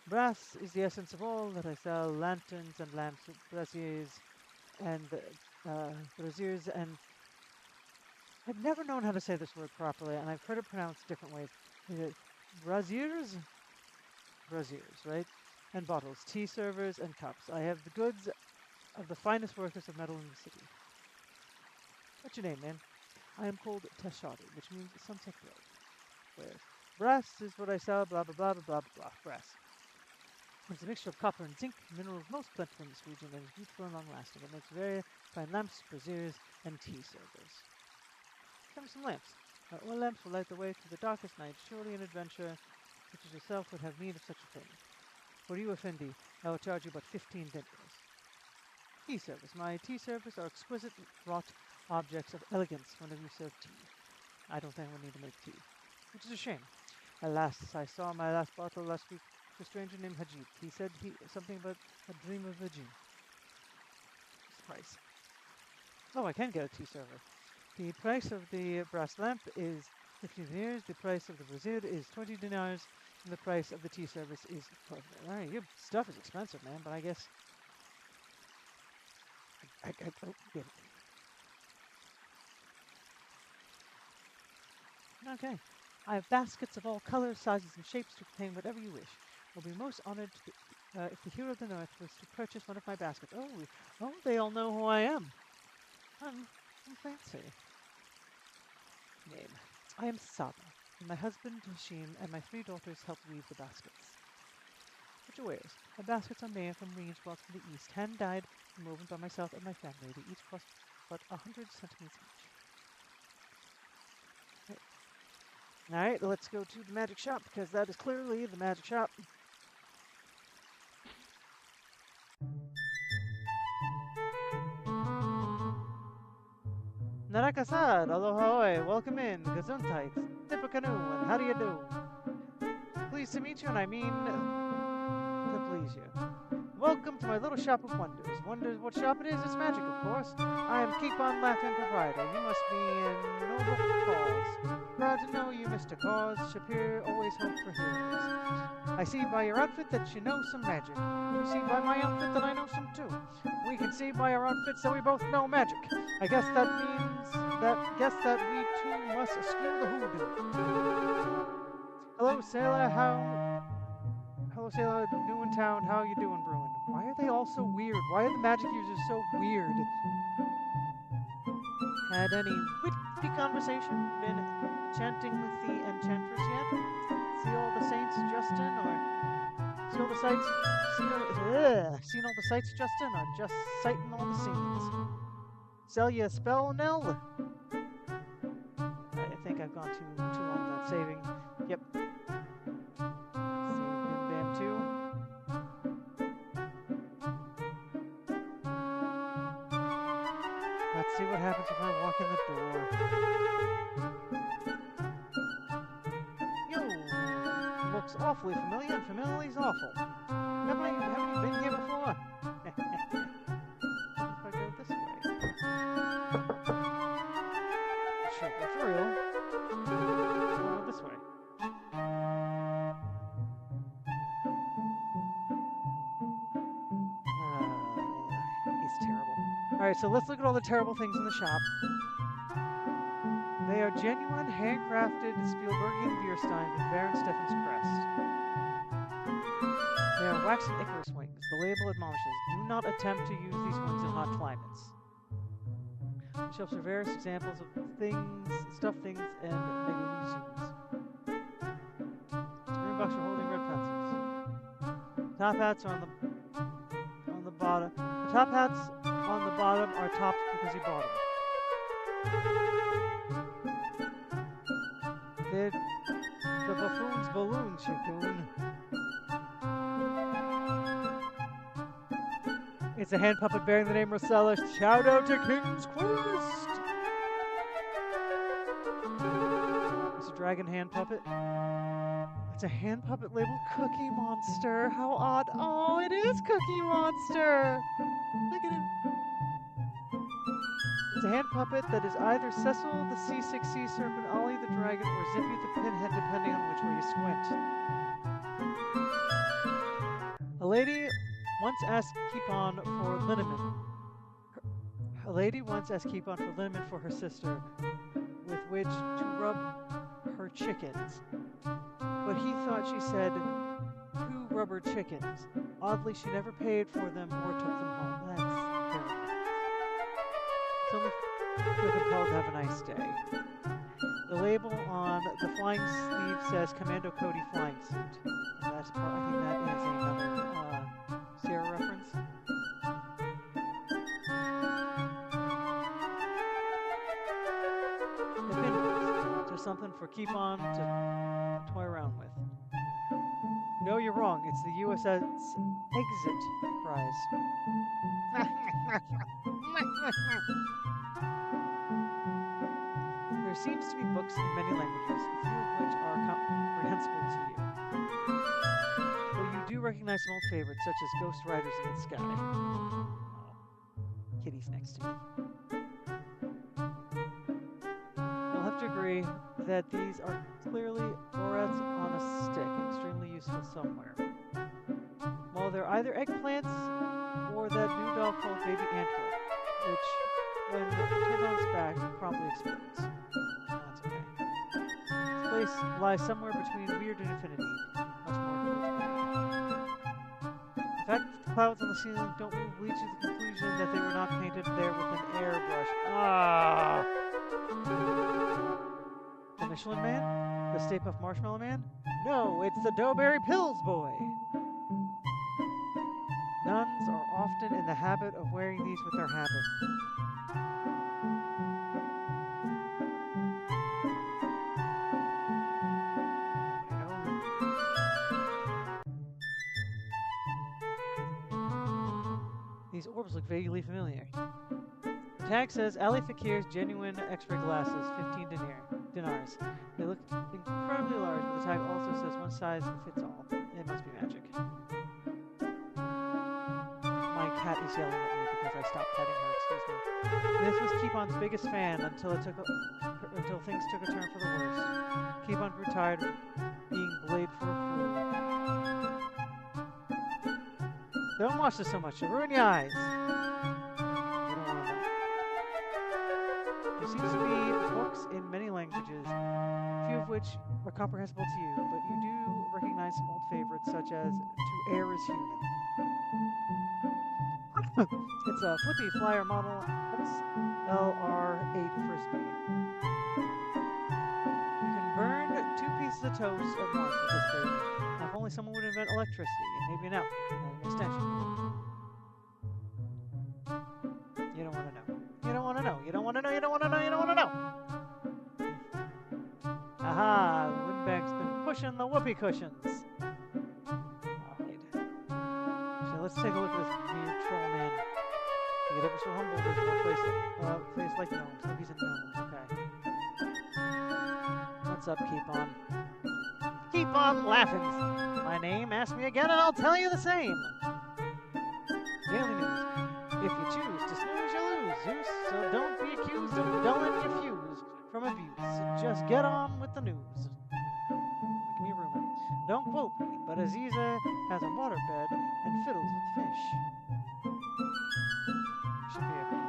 Brass is the essence of all that I sell. Lanterns and lamps, braziers, and I've never known how to say this word properly, and I've heard it pronounced different ways. Is it braziers? Braziers, right? And bottles, tea servers, and cups. I have the goods of the finest workers of metal in the city. What's your name, man? I am called Teshadi, which means sunset glow. Whereas brass is what I sell, blah blah blah blah blah blah. Brass. It's a mixture of copper and zinc, minerals most plentiful in this region, and is beautiful and long-lasting. It makes very fine lamps, braziers, and tea servers. Send me some lamps. Oil lamps will light the way through the darkest night. Surely an adventurer such as yourself would have need of such a thing. For you, Effendi, I will charge you but 15 dinars. Tea service. My tea servers are exquisite wrought objects of elegance whenever you serve tea. I don't think I need to make tea, which is a shame. Alas, I saw my last bottle last week to a stranger named Hajib. He said something about a dream of Vijay. What's the price? Oh, I can get a tea server. The price of the brass lamp is 15 dinars, the price of the brazier is 20 dinars, and the price of the tea service is 12 dinars. Alright, your stuff is expensive, man, but I guess... oh, get it. Okay. I have baskets of all colors, sizes, and shapes to contain whatever you wish. I'll be most honored if the hero of the north was to purchase one of my baskets. Oh, they all know who I am. I'm fancy. Name. I am Saba, and my husband, Hashim, and my 3 daughters help weave the baskets. What your wares? My baskets are made from reeds brought from the east, hand-dyed and woven by myself and my family. They each cost but 100 centimeters each. Alright, let's go to the magic shop, because that is clearly the magic shop. Narakasad, aloha, welcome in, Gesundheit, Tippakanu, and how do you do? Pleased to meet you, and I mean to please you. Welcome to my little shop of wonders. Wonders what shop it is? It's magic, of course. I am Keep On Laughing proprietor. You must be in noble cause. Proud to know you, Mr. Cause. Shapir always hope for heroes. I see by your outfit that you know some magic. You see by my outfit that I know some too. We can see by our outfits that we both know magic. I guess that means that we too must eschew the hoodoo. Hello, sailor. Hello, sailor. New in town. How you doing, Bruin? Why are they all so weird? Why are the magic users so weird? Had any witty conversation? Been enchanting with the enchantress yet? See all the saints, Justin, or see all the sights? Seen all the sights, Justin, or just sighting all the scenes? Sell you a spell, Nell? I think I've gone too long without saving. Yep. Save Bim Bam too. Let's see what happens if I walk in the door. Yo! Looks awfully familiar, and familiarly's awful. Haven't you been here before? If I go this way. Sure, but for real. Go this way. He's terrible. Alright, so let's look at all the terrible things in the shop. They are genuine, handcrafted Spielbergian beer steins with Baron Stephen's crest. They are waxen Icarus wings. The label admonishes, do not attempt to use these wings in hot climates. The shelves are various examples of things, stuffed things, and mega museums. Green box are holding red pencils. Top hats are on the bottom. The top hats on the bottom are tops because he bought them. They're the buffoon's balloon, Shikun. It's a hand puppet bearing the name Rosella. Shout out to King's Quest! It's a dragon hand puppet. It's a hand puppet labeled Cookie Monster. How odd. Oh, it is Cookie Monster! Look at him. It's a hand puppet that is either Cecil the Sea Serpent, Ollie the Dragon, or Zippy the Pinhead, depending on which way you squint. A lady once asked Keepon for liniment. A lady once asked Keepon for liniment for her sister, with which to rub her chickens. But he thought she said 2 rubber chickens. Oddly, she never paid for them or took them home. That's terrible. It's only feel compelled to have a nice day. The label on the flying sleeve says Commando Cody Flying Suit. And that's I think that is another Sierra reference. The pinballs. Just something for Keepon to toy around with. No, you're wrong. It's the USS Exit Prize. There seems to be books in many languages, a few of which are comprehensible to you. But you do recognize some old favorites, such as Ghost Riders in the Sky. Oh, Kitty's next to me. You'll have to agree that these are clearly florets on a stick, extremely useful somewhere. Well, they're either eggplants or that new doll called Baby Antwerp, which, when turned on its back, promptly explodes. That's okay. This place lies somewhere between weird and infinity, much more towards weird. The fact that the clouds on the ceiling don't move leads to the conclusion that they were not painted there with an airbrush. Ah! The Michelin Man? The Stay Puft Marshmallow Man? No, it's the Doughberry Pills Boy! Nuns are often in the habit of wearing these with their habit. These orbs look vaguely familiar. The tag says Ali Fakir's genuine X-ray glasses, 15 dinars. They look incredibly large, but the tag also says one size fits all. It must be magic. My cat is yelling at me because I stopped petting her, excuse me. This was Keepon's biggest fan until things took a turn for the worse. Keepon grew tired of being blamed for a fool. Don't watch this so much, you'll ruin your eyes. You don't want to know. There seems to be books in many languages, a few of which are comprehensible to you, but you do recognize some old favorites, such as To Err is Human. It's a flippy flyer model XLR8 Frisbee. You can burn 2 pieces of toast at once with this baby. Now, if only someone would invent electricity and maybe an outlet and an extension cord. You don't want to know. You don't want to know. You don't want to know. You don't want to know. You don't want to know. Aha! The windbag's been pushing the whoopee cushions. Alright. So let's take a look at this weird troll man. You get ever so humble, there's no face like gnomes. Look, he's a gnome. Okay. What's up, Keepon? Keep on laughing. My name, ask me again, and I'll tell you the same. Daily News. If you choose to snooze, you lose, Zeus. So don't be accused of dulling your fuse from abuse. Just get on with the news. Give me a rumor. Don't quote me, but Aziza has a waterbed and fiddles with fish.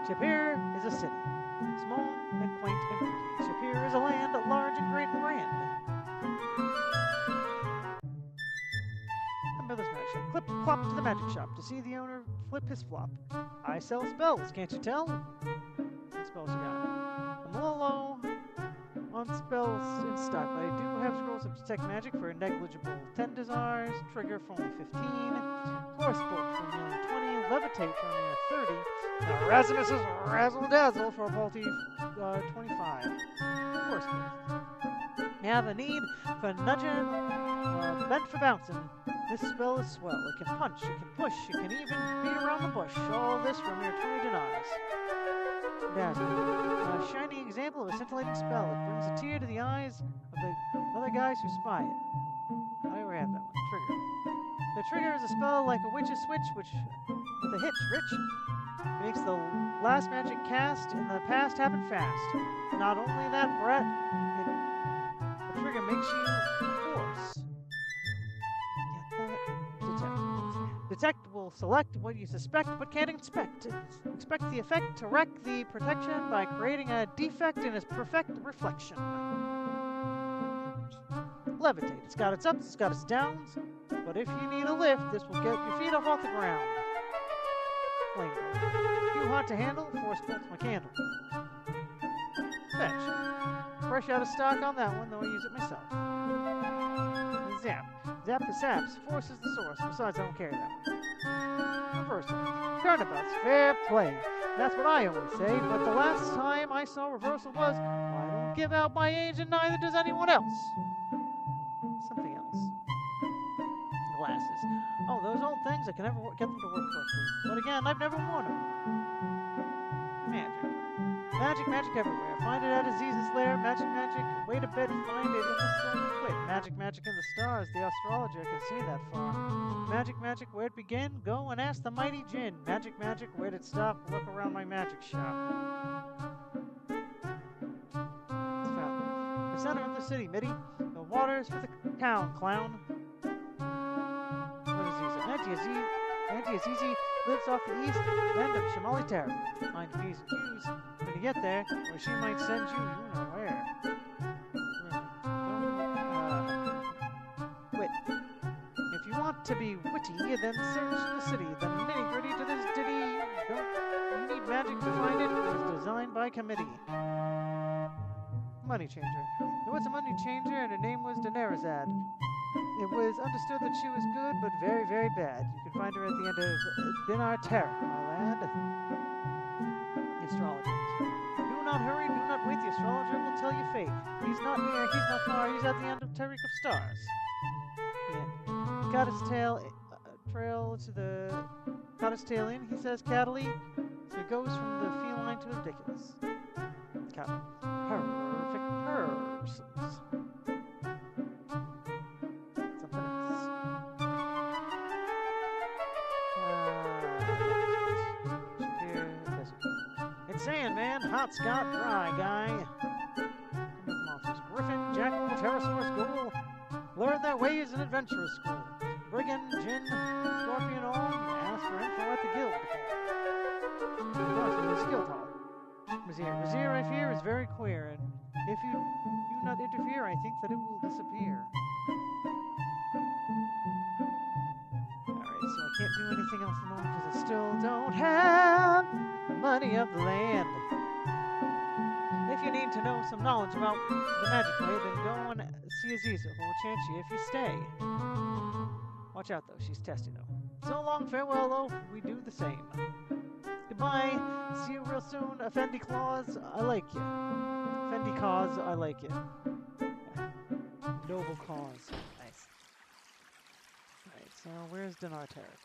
Shapir is a city, small and quaint and pretty. Shapir is a land large and great and grand. My brother's magic shop. Clip clop to the magic shop to see the owner flip his flop. I sell spells, can't you tell? What spells you got? I'm a little low on spells in stock, but I do have scrolls of detect magic for a negligible 10 desires, trigger for only 15, force bolt for nearly 20, levitate for nearly 30, and Erasmus's razzle dazzle for a faulty 25. Force bolt. You have a need for nudging or bent for bouncing. This spell is swell. It can punch, it can push, it can even beat around the bush. All this for mere 20 dinars. Dazzle. A shining example of a scintillating spell. It brings a tear to the eyes of the other guys who spy it. I already have that one. Trigger. The trigger is a spell like a witch's switch, which with a hitch, Rich. It makes the Last magic cast in the past happened fast. Not only that, Brett, the trigger makes you force. Get that? Detect. Detect will select what you suspect but can't inspect. Expect the effect to wreck the protection by creating a defect in its perfect reflection. Levitate. It's got its ups, it's got its downs, but if you need a lift, this will get your feet up off the ground. Flamethrower. Too hot to handle, force bolts my candle. Fetch. Fresh out of stock on that one, though I use it myself. And zap. Zap the saps. Force is the source. Besides, I don't carry that one. Reversal. Turnabouts. Fair play. That's what I always say, but the last time I saw reversal was, I don't give out my age and neither does anyone else. Something else. Glasses. Oh, those old things, I can never get them to work correctly. But again, I've never worn them. Magic. Magic, magic everywhere. Find it at Aziz's lair. Magic, magic. Wait a bit, find it in the soul quit. Magic, magic in the stars. The astrologer can see that far. Magic, magic, where'd it begin? Go and ask the mighty Jinn. Magic, magic, where'd it stop? Look around my magic shop. The center of the city, Mitty. The water's for the town, clown. What is Aziza? Auntie Azizi lives off the east end of Shamali Terra. Mind P's and Q's. When you get there, or she might send you, know where. Wit. If you want to be witty, then search the city. The nitty-gritty to this ditty. You need magic to find it. It was designed by committee. Money changer. There was a money changer, and her name was Daenerysad. It was understood that she was good, but very, very bad. You can find her at the end of Dinar Tarek, my lad. The astrologer. Do not hurry, do not wait. The astrologer will tell you fate. He's not near, he's not far. He's at the end of Tarek of Stars. The end. Got his tail, trail to the... Got his tail in, he says cattily. So it goes from the feline to the ridiculous. Cattle. Perfect persons. Sand, man. Hot Scott, dry guy. Monsters. Griffin, Jackal, Pterosaurus, Ghoul. Learn their ways in adventurous school. Brigand, Jinn, Scorpion, all. Ask for info at the guild. Skill talk. Razir, I fear, is very queer, and if you do not interfere, I think that it will disappear. Alright, so I can't do anything else at the moment because I still don't have money of the land. If you need to know some knowledge about the magic way, then go and see Aziza, who will chant you if you stay. Watch out, though. She's testy, though. So long, farewell, though. We do the same. Goodbye. See you real soon. Effendi Claus, I like you. Effendi Cause, I like you. Noble cause. Nice. Alright, so where's Dinar Tarek?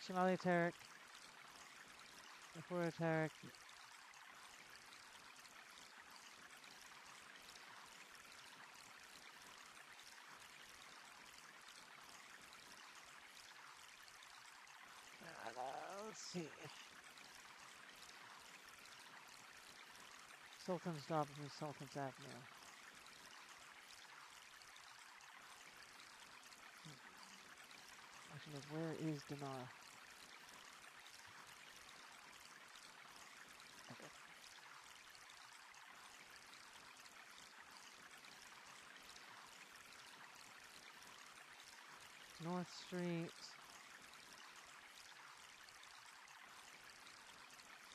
Shamali Tarek. Before Tarek. Let's see. Sultan's Stop from Sultan's Avenue. Actually, where is Dinar? Okay. North Street.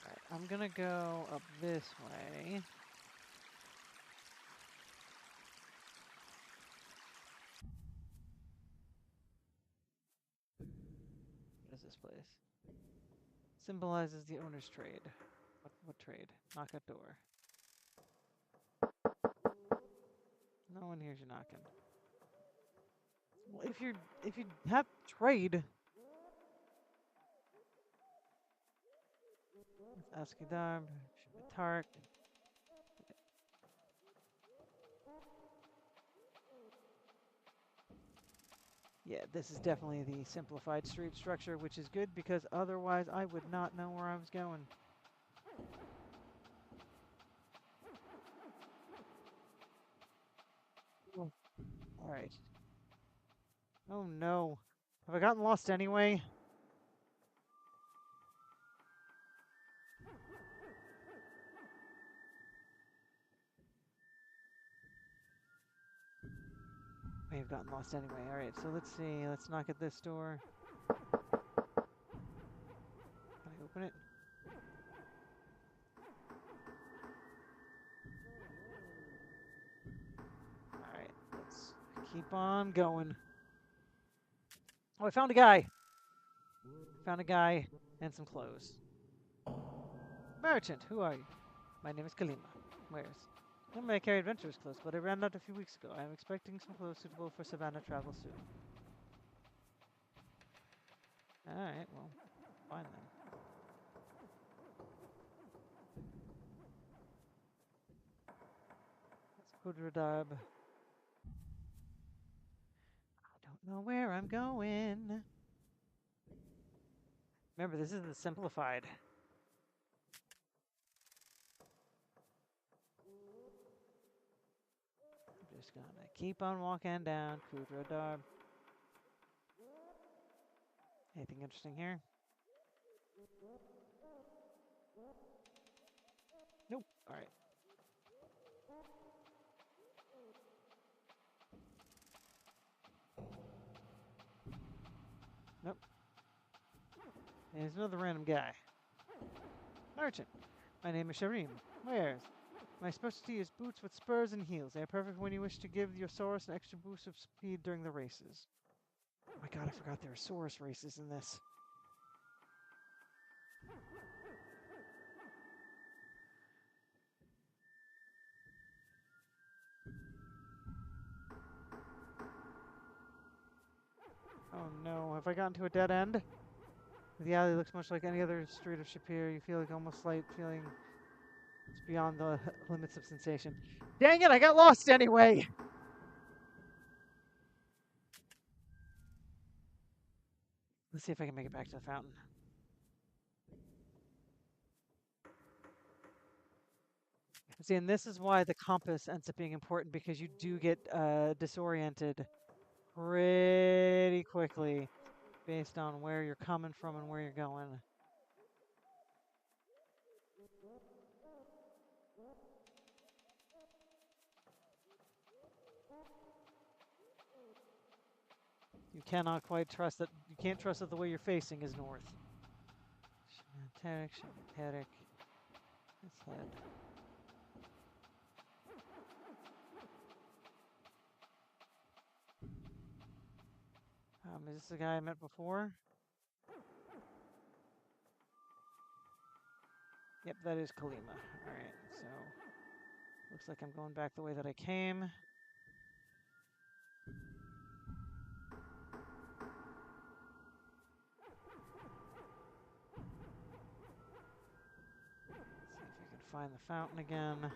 Alright, I'm gonna go up this way. What is this place? Symbolizes the owner's trade. What trade? Knock at door. No one hears you knocking. Well, if you have trade, Askidar, Tark. Yeah, this is definitely the simplified street structure, which is good because otherwise I would not know where I was going. All right. Oh no. Have I gotten lost anyway? May have gotten lost anyway. All right, so let's see. Let's knock at this door. Can I open it? All right, let's keep on going. Oh, I found a guy. Found a guy and some clothes. Merchant, who are you? My name is Kalima. Where's? Normally I carry adventurers clothes, but I ran out a few weeks ago. I am expecting some clothes suitable for savannah travel soon. Alright, well, fine then. Let's go to Radab. I don't know where I'm going. Remember, this is the simplified. I'm just gonna keep on walking down Kudra Darb. Anything interesting here? Nope. Alright. Nope. There's another random guy. Merchant. My name is Sharim. Wares. My specialty is boots with spurs and heels. They are perfect when you wish to give your Saurus an extra boost of speed during the races. Oh my god, I forgot there are Saurus races in this. Oh no, have I gotten to a dead end? The alley looks much like any other street of Shapir. You feel like almost light feeling it's beyond the limits of sensation. Dang it, I got lost anyway! Let's see if I can make it back to the fountain. See, and this is why the compass ends up being important, because you do get disoriented pretty quickly based on where you're coming from and where you're going. You cannot quite trust that. You can't trust that the way you're facing is north. Shanteric. Let's head. Is this the guy I met before? Yep, that is Kalima. Alright, so looks like I'm going back the way that I came. Let's see if I can find the fountain again.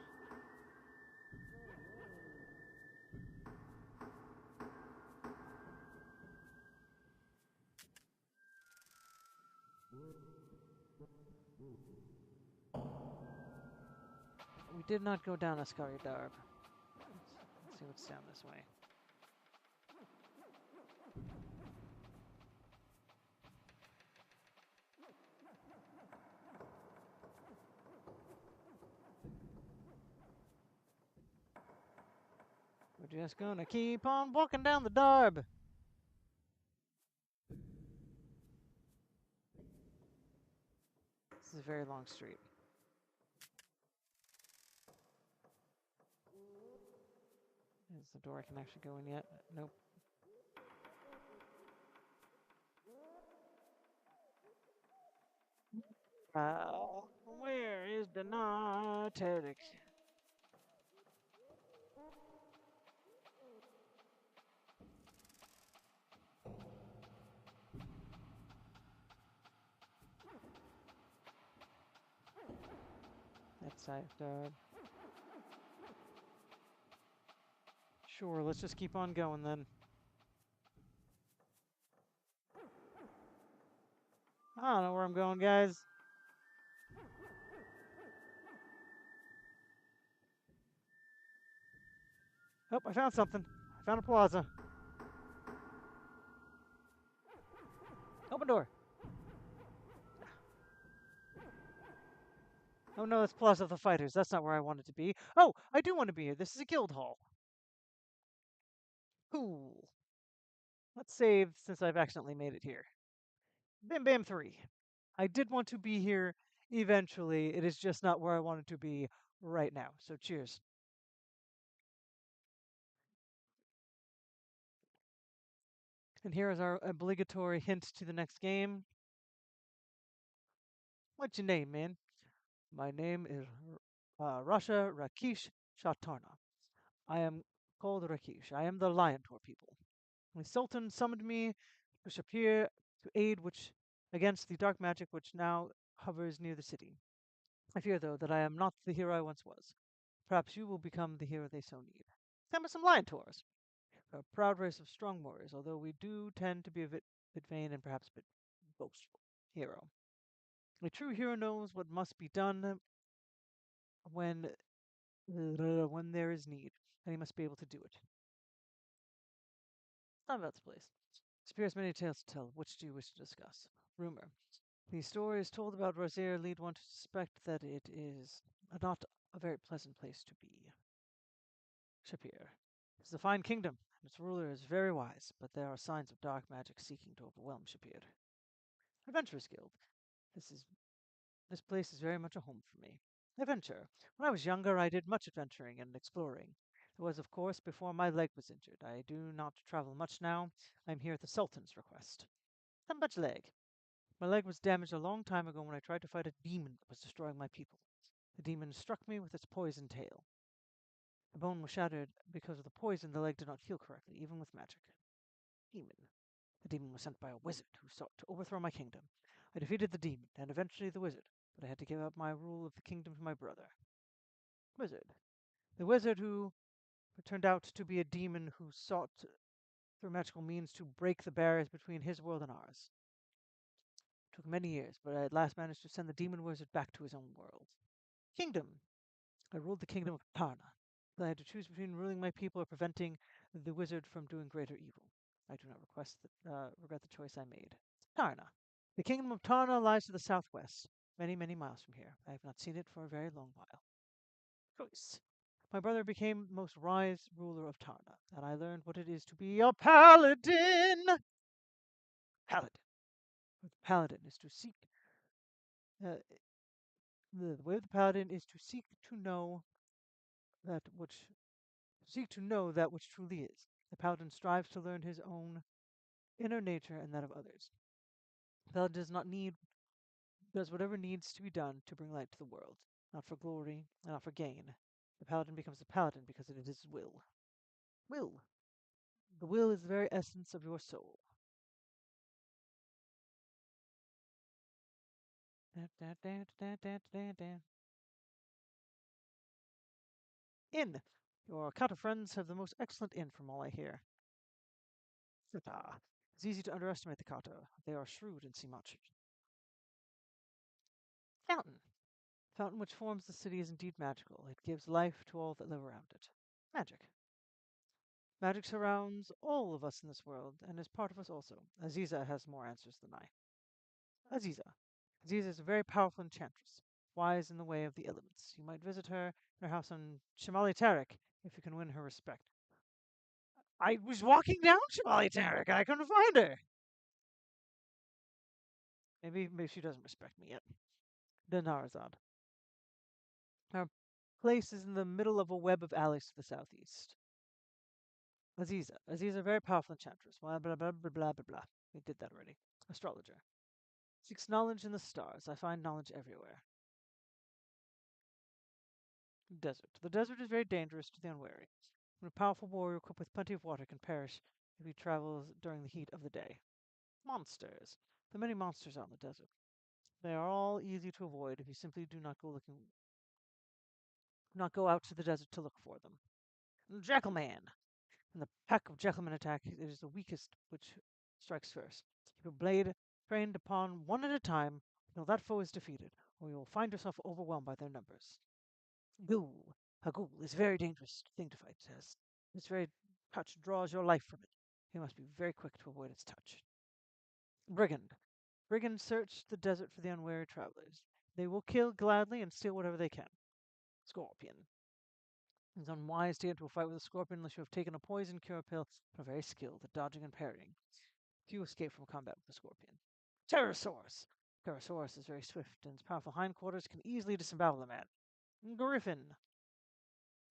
We did not go down Ascari Darb. Let's see what's down this way. We're just gonna keep on walking down the Darb. This is a very long street. Is the door I can actually go in yet? Nope. Where is the narcotic? That's Darb. Sure, let's just keep on going then. I don't know where I'm going, guys. Oh, I found something. I found a plaza. Open door. Oh no, that's Plaza of the Fighters. That's not where I wanted to be. Oh, I do want to be here. This is a guild hall. Cool. Let's save since I've accidentally made it here. Bam Bam 3. I did want to be here eventually. It is just not where I wanted to be right now. So cheers. And here is our obligatory hint to the next game. What's your name, man? My name is Rasha Rakesh Shatarna. I am called Rakesh. I am the Lion Tor people. The Sultan summoned me to Shapir to aid which against the dark magic which now hovers near the city. I fear, though, that I am not the hero I once was. Perhaps you will become the hero they so need. Come with some Lion Tours. A proud race of strong warriors, although we do tend to be a bit vain and perhaps a bit boastful. Hero. A true hero knows what must be done when when there is need, and he must be able to do it. Not about this place. Spears many tales to tell. Which do you wish to discuss? Rumor. The stories told about Rosier lead one to suspect that it is not a very pleasant place to be. Shapir. It is a fine kingdom, and its ruler is very wise, but there are signs of dark magic seeking to overwhelm Shapir. Adventurers Guild. This is this place is very much a home for me. Adventure. When I was younger, I did much adventuring and exploring. It was, of course, before my leg was injured. I do not travel much now. I am here at the Sultan's request. Not much leg. My leg was damaged a long time ago when I tried to fight a demon that was destroying my people. The demon struck me with its poison tail. The bone was shattered because of the poison. The leg did not heal correctly, even with magic. Demon. The demon was sent by a wizard who sought to overthrow my kingdom. I defeated the demon and eventually the wizard, but I had to give up my rule of the kingdom to my brother. Wizard. The wizard who turned out to be a demon who sought through magical means to break the barriers between his world and ours. It took many years, but I at last managed to send the demon wizard back to his own world. Kingdom. I ruled the kingdom of Tarna. I had to choose between ruling my people or preventing the wizard from doing greater evil. I do not regret the choice I made. Tarna. The kingdom of Tarna lies to the southwest, many, many miles from here. I have not seen it for a very long while. Choice. My brother became the most wise ruler of Tarna, and I learned what it is to be a paladin. Paladin. The paladin is to seek. Uh, the way of the paladin is to that which seek to know that which truly is. The paladin strives to learn his own inner nature and that of others. The paladin does whatever needs to be done to bring light to the world, not for glory and not for gain. The paladin becomes a paladin because it is his will. Will. The will is the very essence of your soul. Da, da, da, da, da, da, da. Inn. Your Kata friends have the most excellent inn from all I hear. Fita. It's easy to underestimate the Kata. They are shrewd and see much. Fountain. Fountain which forms the city is indeed magical. It gives life to all that live around it. Magic. Magic surrounds all of us in this world and is part of us also. Aziza has more answers than I. Aziza. Aziza is a very powerful enchantress, wise in the way of the elements. You might visit her in her house on Shimali Tarek if you can win her respect. I was walking down Shimali Tarek. I couldn't find her. Maybe she doesn't respect me yet. Danarazad. Our place is in the middle of a web of alleys to the southeast. Aziza. Aziza, a very powerful enchantress. Blah, blah, blah, blah, blah, blah, blah. We did that already. Astrologer. Seeks knowledge in the stars. I find knowledge everywhere. Desert. The desert is very dangerous to the unwary. When a powerful warrior equipped with plenty of water can perish if he travels during the heat of the day. Monsters. There are many monsters out in the desert. They are all easy to avoid if you simply do not go out to the desert to look for them. Jackalman. When the pack of Jackalmen attack, it is the weakest which strikes first. Keep a blade trained upon one at a time until that foe is defeated, or you will find yourself overwhelmed by their numbers. Ghoul. A ghoul is a very dangerous thing to fight, as its very touch draws your life from it. You must be very quick to avoid its touch. Brigand. Brigands search the desert for the unwary travelers. They will kill gladly and steal whatever they can. Scorpion. It's unwise to get into a fight with a scorpion unless you have taken a poison cure pill and are very skilled at dodging and parrying. Few escape from combat with a scorpion. Pterosaurus. Pterosaurus is very swift, and its powerful hindquarters can easily disembowel a man. Griffin.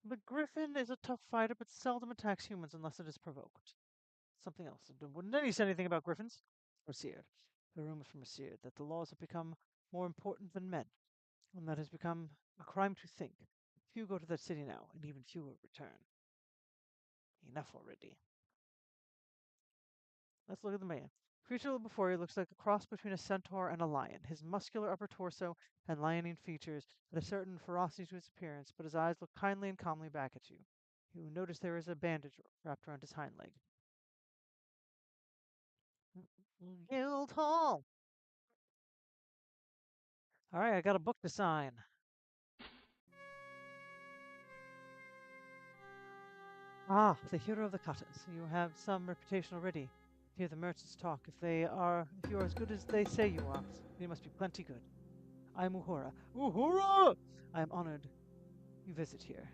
The griffin is a tough fighter, but seldom attacks humans unless it is provoked. Something else. Wouldn't any say anything about griffins? Researed. The rumor from Researed that the laws have become more important than men, and that has become a crime to think. Few go to that city now, and even fewer return. Enough already. Let's look at the man. Creature before you looks like a cross between a centaur and a lion. His muscular upper torso and lionine features add a certain ferocity to his appearance, but his eyes look kindly and calmly back at you. You notice there is a bandage wrapped around his hind leg. Guildhall! Alright, I got a book to sign. Ah, the hero of the cutters. You have some reputation already. Hear the merchants talk. If you are as good as they say you are, you must be plenty good. I am Uhura. Uhura! I am honored you visit here.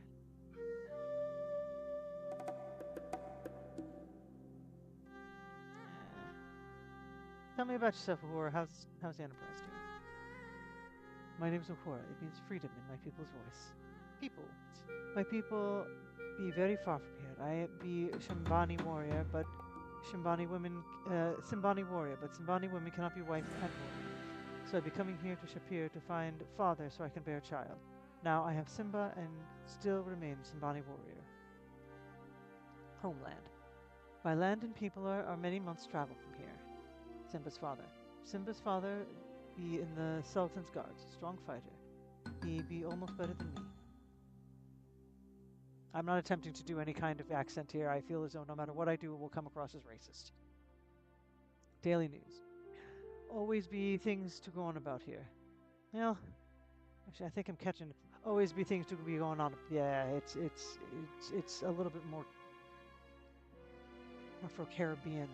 Tell me about yourself, Uhura. How's the Enterprise doing? My name is Uhura. It means freedom in my people's voice. People. My people be very far from here. I be Shambani warrior, but Simbani warrior, but Simbani women cannot be wife and warrior. So I be coming here to Shapir to find father so I can bear a child. Now I have Simba and still remain Simbani warrior. Homeland. My land and people are many months' travel from here. Simba's father. Simba's father be in the Sultan's guards, strong fighter. He be almost better than me. I'm not attempting to do any kind of accent here. I feel as though no matter what I do, it will come across as racist. Daily news. Always be things to go on about here. Well, actually, I think I'm catching. Always be things to be going on. Yeah, it's a little bit more Afro-Caribbean.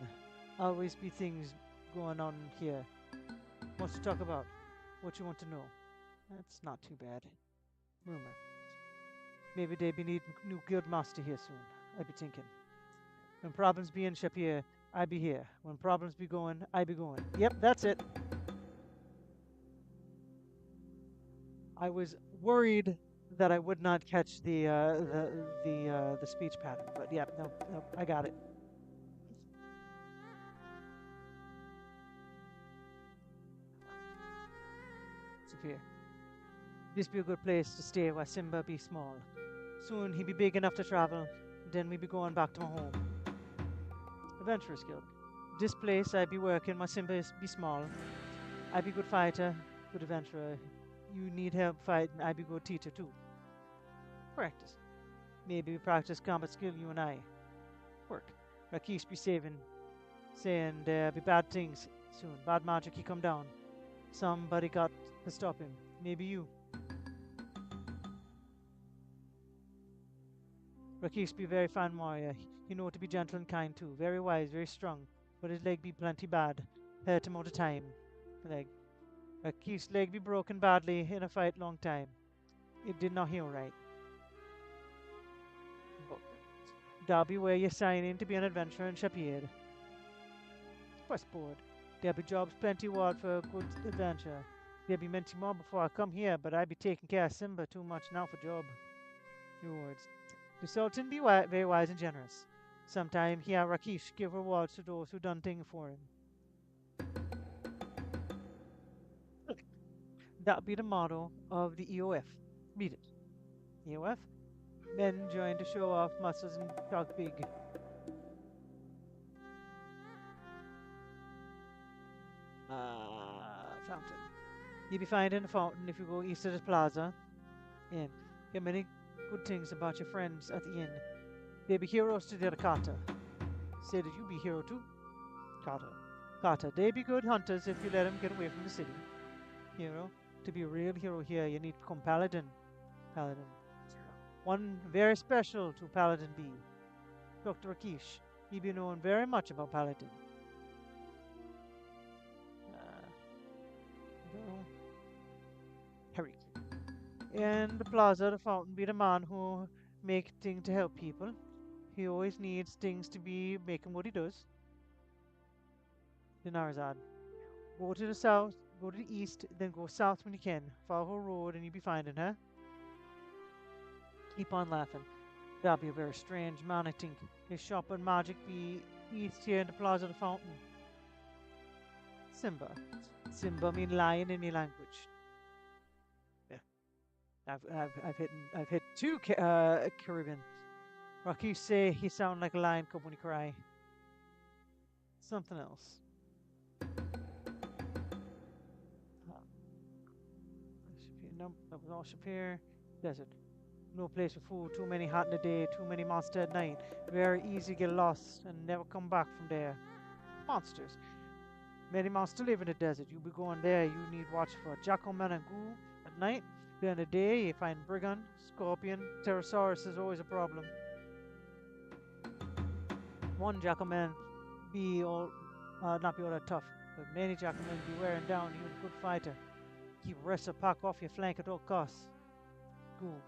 Always be things going on here. What's to talk about? What you want to know? That's not too bad. Rumor. Maybe they be need new guild master here soon. I be thinking. When problems be in Shapir, I be here. When problems be going, I be going. Yep, that's it. I was worried that I would not catch the speech pattern, but yeah, no, I got it. Shapir. This be a good place to stay while Simba be small. Soon he be big enough to travel, then we be going back to my home. Adventurers Guild. This place I be working, my Simba be small. I be good fighter, good adventurer. You need help fighting, I be good teacher too. Practice. Maybe we practice combat skill, you and I. Work. Rakesh be saying there be bad things soon. Bad magic he come down. Somebody got to stop him. Maybe you. Rakesh be very fine warrior. He know to be gentle and kind too. Very wise, very strong. But his leg be plenty bad. Hurt him all the time. Leg. Rakesh's leg be broken badly in a fight long time. It did not heal right. Book. Darby where you sign in to be an adventurer in Shapir. First board. There be jobs plenty ward for a good adventure. There be many more before I come here, but I be taking care of Simba too much now for job. Rewards. The Sultan be very wise and generous. Sometime he have Rakesh give rewards to those who done things for him. That be the motto of the EOF. Read it. EOF? Men join to show off muscles and talk big. Fountain. You be finding a fountain if you go east of the plaza. Inn. Hear many good things about your friends at the inn. They be heroes to their kata. Say that you be hero too. Kata. Kata. They be good hunters if you let them get away from the city. Hero. To be a real hero here, you need to become paladin. Paladin. One very special to paladin be. Dr. Rakish. He be known very much about paladin. No. Harry. In the plaza, the fountain be the man who make things to help people. He always needs things to be making what he does. The Narzad. Go to the south, go to the east, then go south when you can. Follow her road and you'll be finding her. Keep on laughing. That'll be a very strange man, I think. His shop and magic be east here in the plaza of the fountain. Simba. Simba mean lion in your language. Yeah. I've hit two Caribbean. Rakish say he sound like a lion cub when he cry. Something else. Nope, that was all Shapir. Desert. No place for food, too many hot in the day, too many monsters at night. Very easy to get lost and never come back from there. Monsters. Many monsters live in the desert. You be going there, you need watch for Jackalman and Ghoul at night. During the day, you find Brigand, Scorpion, Pterosaurus is always a problem. One Jackalman be all, not be all that tough, but many Jackalmen be wearing down you a good fighter. Keep rest of pack off your flank at all costs.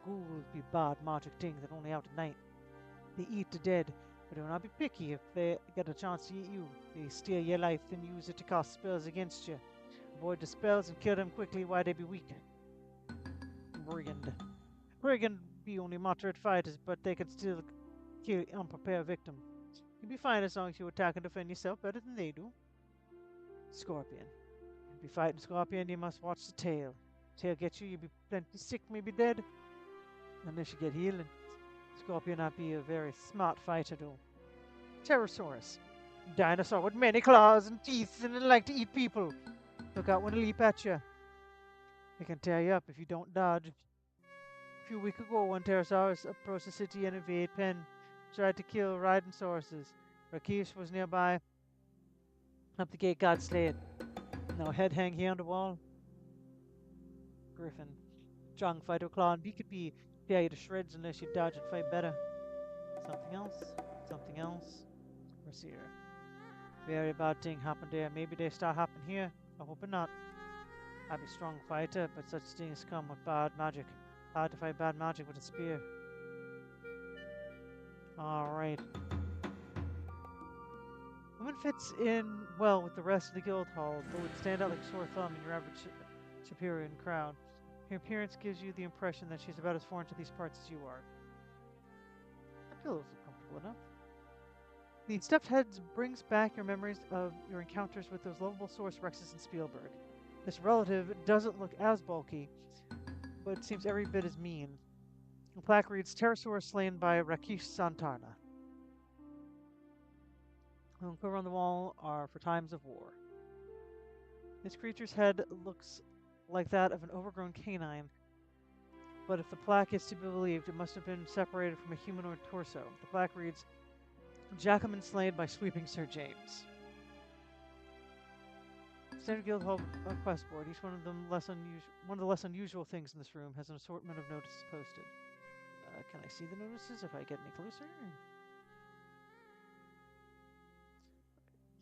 Ghouls be bad magic things that only out at night. They eat the dead, but do not be picky if they get a chance to eat you. They steal your life and use it to cast spells against you. Avoid the spells and kill them quickly while they be weak. Brigand. Brigand be only moderate fighters, but they can still kill unprepared victim. You'll be fine as long as you attack and defend yourself better than they do. Scorpion. If you fighting Scorpion, you must watch the tail. Tail gets you, you'll be plenty sick, maybe dead. Unless you get healed. Scorpion not be a very smart fighter though. Pterosaurus. Dinosaur with many claws and teeth and it like to eat people. Look out when they leap at you. It can tear you up if you don't dodge. A few weeks ago, one Pterosaurus approached the city and invaded Penn. Tried to kill riding horses. Rakish was nearby. Up the gate, got slayed. Now head hang here on the wall. Griffin. Strong fighter claw and beak could be tear you to shreds unless you dodge and fight better. Something else? Something else? Receiver. Very bad thing happened there. Maybe they start happening here. I hope not. I'd be strong fighter, but such things come with bad magic. Hard to fight bad magic with a spear. Alright. Woman fits in well with the rest of the guild hall, but would stand out like a sore thumb in your average Shapirian crowd. Her appearance gives you the impression that she's about as foreign to these parts as you are. The pillows look comfortable enough. The stuffed heads brings back your memories of your encounters with those lovable Source Rexes in Spielberg. This relative doesn't look as bulky, but seems every bit as mean. The plaque reads, Pterosaurus slain by Rakish Santana. The cover on the wall are for times of war. This creature's head looks like that of an overgrown canine, but if the plaque is to be believed, it must have been separated from a humanoid torso. The plaque reads, Jackalman slain by Sweeping Sir James. Standard Guild Hall quest board. Each one of them one of the less unusual things in this room has an assortment of notices posted. Can I see the notices if I get any closer?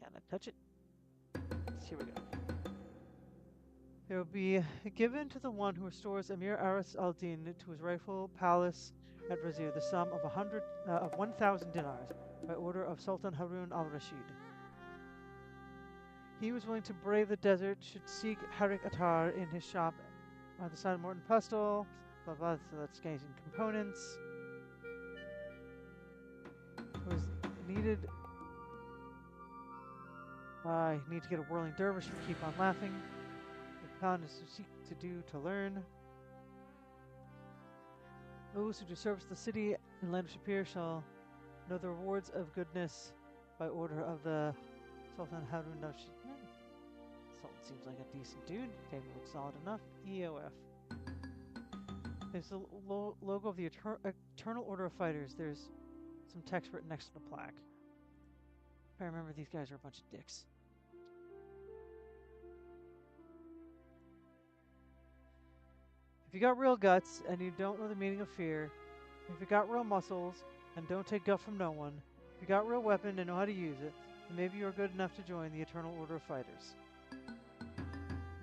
Can I touch it? Here we go. There will be given to the one who restores Emir Aris al-Din to his rightful palace at Razir the sum of 1,000 dinars by order of Sultan Harun al-Rashid. He was willing to brave the desert should seek Harik Attar in his shop on the side of Morton Pestle. Blah blah, so that's getting components. Was needed. I need to get a whirling dervish for keep on laughing. The plan is to seek to do to learn. Those who do service to the city and land of Shapir shall know the rewards of goodness by order of the Sultan Harun al-Rashid. Sultan seems like a decent dude. Table looks solid enough. EOF. There's the logo of the Eternal Order of Fighters. There's some text written next to the plaque. If I remember, these guys are a bunch of dicks. you got real guts and you don't know the meaning of fear, if you got real muscles and don't take guff from no one, if you got real weapon and know how to use it, then maybe you're good enough to join the Eternal Order of Fighters.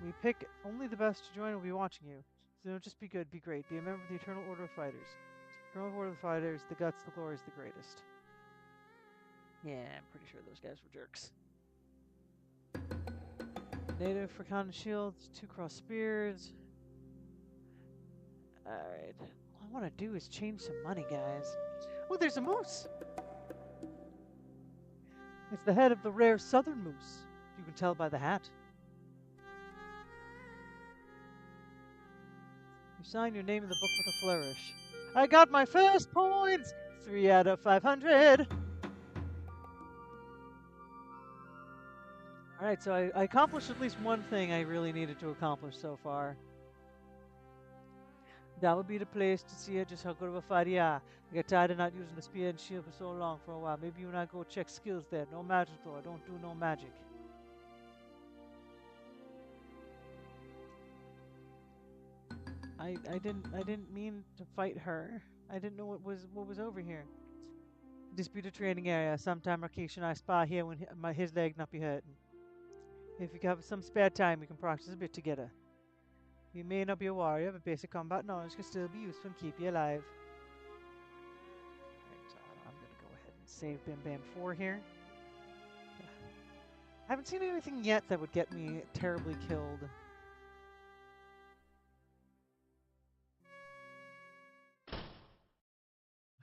We pick only the best to join and we'll be watching you. So don't just be good, be great. Be a member of the Eternal Order of Fighters. Eternal Order of Fighters, the guts, the glory is the greatest. Yeah, I'm pretty sure those guys were jerks. Native for Con Shields, 2 cross spears. Alright. All I want to do is change some money, guys. Oh, there's a moose! It's the head of the rare southern moose. You can tell by the hat. You sign your name in the book with a flourish. I got my first points! 3 out of 500! Alright, so I accomplished at least one thing I really needed to accomplish so far. That would be the place to see just how good of a fighter you are. I get tired of not using the spear and shield for so long for a while. Maybe you and I go check skills there. No magic though, I don't do no magic. I didn't mean to fight her. I didn't know what was over here. Disputed training area. Sometime Rakesh and I spar here when his leg not be hurting. If you have some spare time, we can practice a bit together. You may not be a warrior, but basic combat knowledge can still be useful and keep you alive. Right, I'm gonna go ahead and save Bim Bam 4 here. Yeah. I haven't seen anything yet that would get me terribly killed.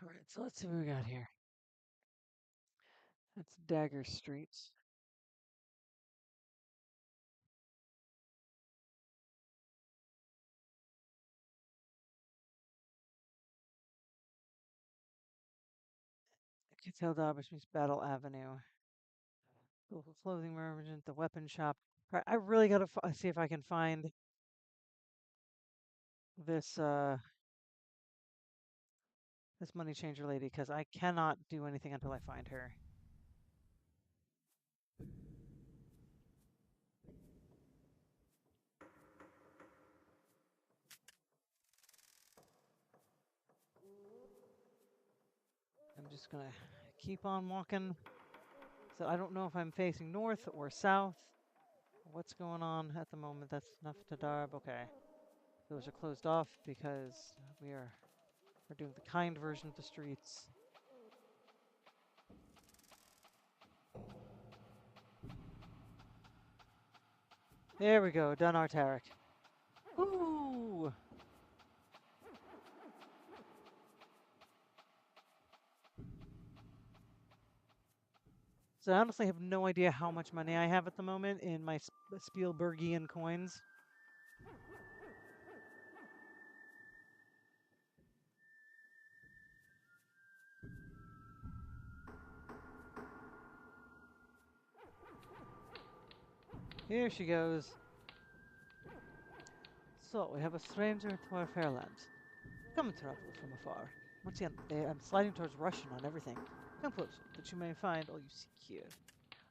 Alright, so let's see what we got here. That's Dagger Streets. Cattell Darbish meets Battle Avenue. Local clothing merchant, the weapon shop. Alright, I really gotta see if I can find this this money changer lady, because I cannot do anything until I find her. I'm just gonna keep on walking. So I don't know if I'm facing north or south. What's going on at the moment? That's enough to Darb. Okay. Those are closed off because we're doing the kind version of the streets. There we go, done our Tarek. Woo! So I honestly have no idea how much money I have at the moment in my Spielbergian coins. Here she goes. So, we have a stranger to our fair lands. Come travel from afar. Once again, I'm sliding towards Russian on everything. Come closer, that you may find all you seek here.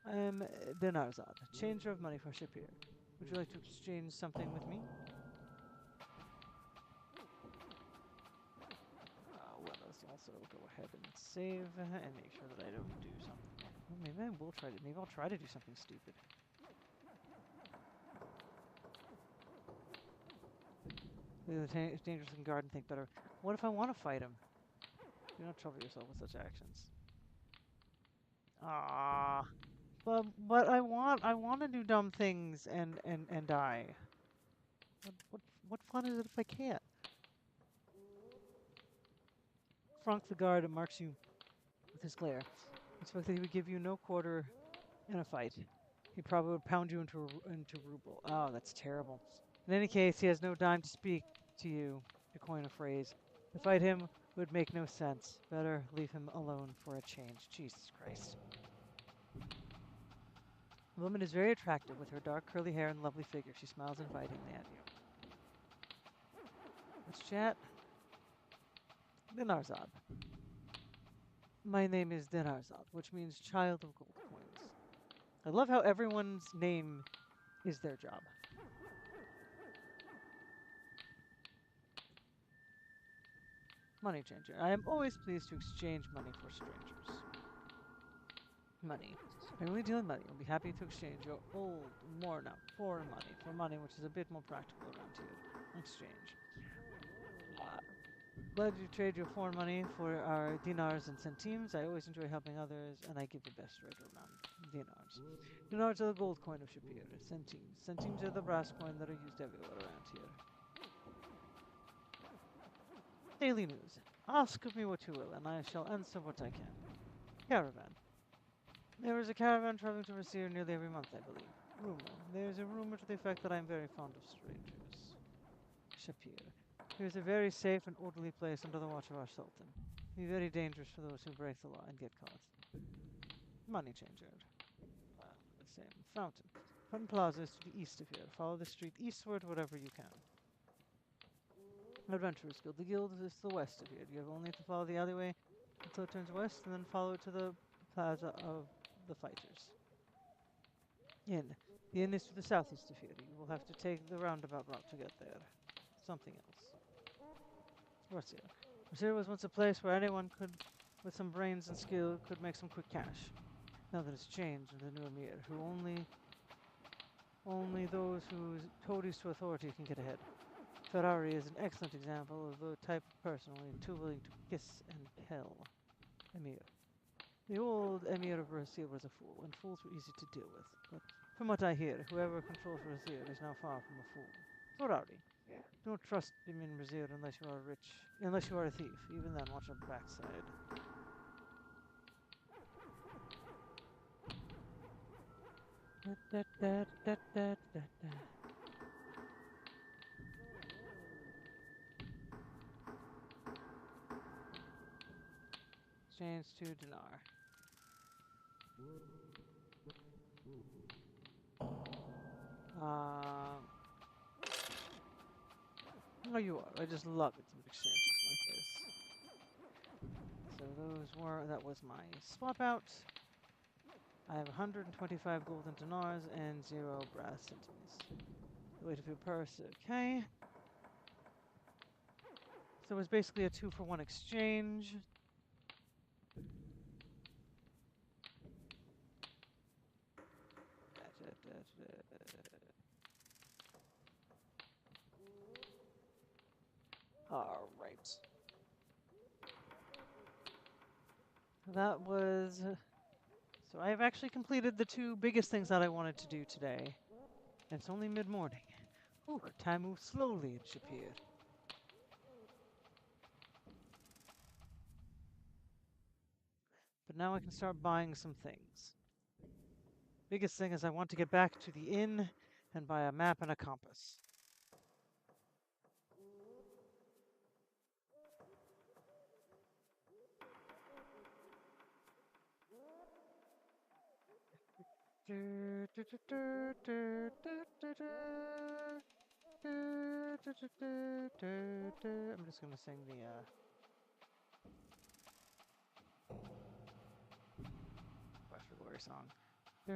I am Dinarzad, changer of money for Shapir. Would you like to exchange something with me? Let us also go ahead and save and make sure that I don't do something. Well, maybe I will try to. Maybe I'll try to do something stupid. The dangerous and guard and think better. What if I want to fight him? Do not trouble yourself with such actions. Ah, but I want to do dumb things and die. What fun is it if I can't? Frank the guard marks you with his glare. Expect that he would give you no quarter in a fight. He probably would pound you into ruble. Oh, that's terrible. In any case, he has no dime to speak to you, to coin a phrase. To fight him would make no sense. Better leave him alone for a change. Jesus Christ. The woman is very attractive with her dark curly hair and lovely figure. She smiles invitingly at you. Let's chat. Dinarzad. My name is Dinarzad, which means child of gold coins. I love how everyone's name is their job. Money changer. I am always pleased to exchange money for strangers. Money. I only deal in money. I'll be happy to exchange your old, worn out, foreign money for money which is a bit more practical around here. Exchange. Glad you trade your foreign money for our dinars and centimes. I always enjoy helping others, and I give the best rate around dinars. Dinars are the gold coin of Shapir. Centimes. Centimes are the brass coin that are used everywhere around here. Daily news. Ask of me what you will, and I shall answer what I can. Caravan. There is a caravan traveling to Rasir nearly every month, I believe. Rumor. There is a rumor to the effect that I am very fond of strangers. Shapir. Here is a very safe and orderly place under the watch of our Sultan. Be very dangerous for those who break the law and get caught. Money changer. The same. Fountain. Fountain Plaza is to the east of here. Follow the street eastward wherever you can. Adventurers Guild. The guild is to the west of here. You have only to follow the alleyway until it turns west, and then follow it to the plaza of the fighters. Inn. The inn is to the southeast of here. You will have to take the roundabout route to get there. Something else. Russia. Russia was once a place where anyone could, with some brains and skill, could make some quick cash. Now that it's changed with the new Emir, who only those whose toadies to authority can get ahead. Ferrari is an excellent example of the type of person only too willing to kiss and tell. Emir. The old Emir of Rasir was a fool, and fools were easy to deal with. But from what I hear, whoever controls Rasir is now far from a fool. Ferrari. Don't trust him in Brazil unless you are rich. Unless you are a thief. Even then, watch your backside. Exchange to dinar. Oh, you are. I just love it with exchanges like this. So that was my swap out. I have 125 golden dinars and 0 brass centimes. The weight of your purse, okay. So it was basically a 2-for-1 exchange. All right. That was... So I have actually completed the 2 biggest things that I wanted to do today. And it's only mid-morning. Ooh, time moves slowly in Shapir. But now I can start buying some things. Biggest thing is I want to get back to the inn and buy a map and a compass. I'm just gonna sing the Quest for Glory song. Yeah,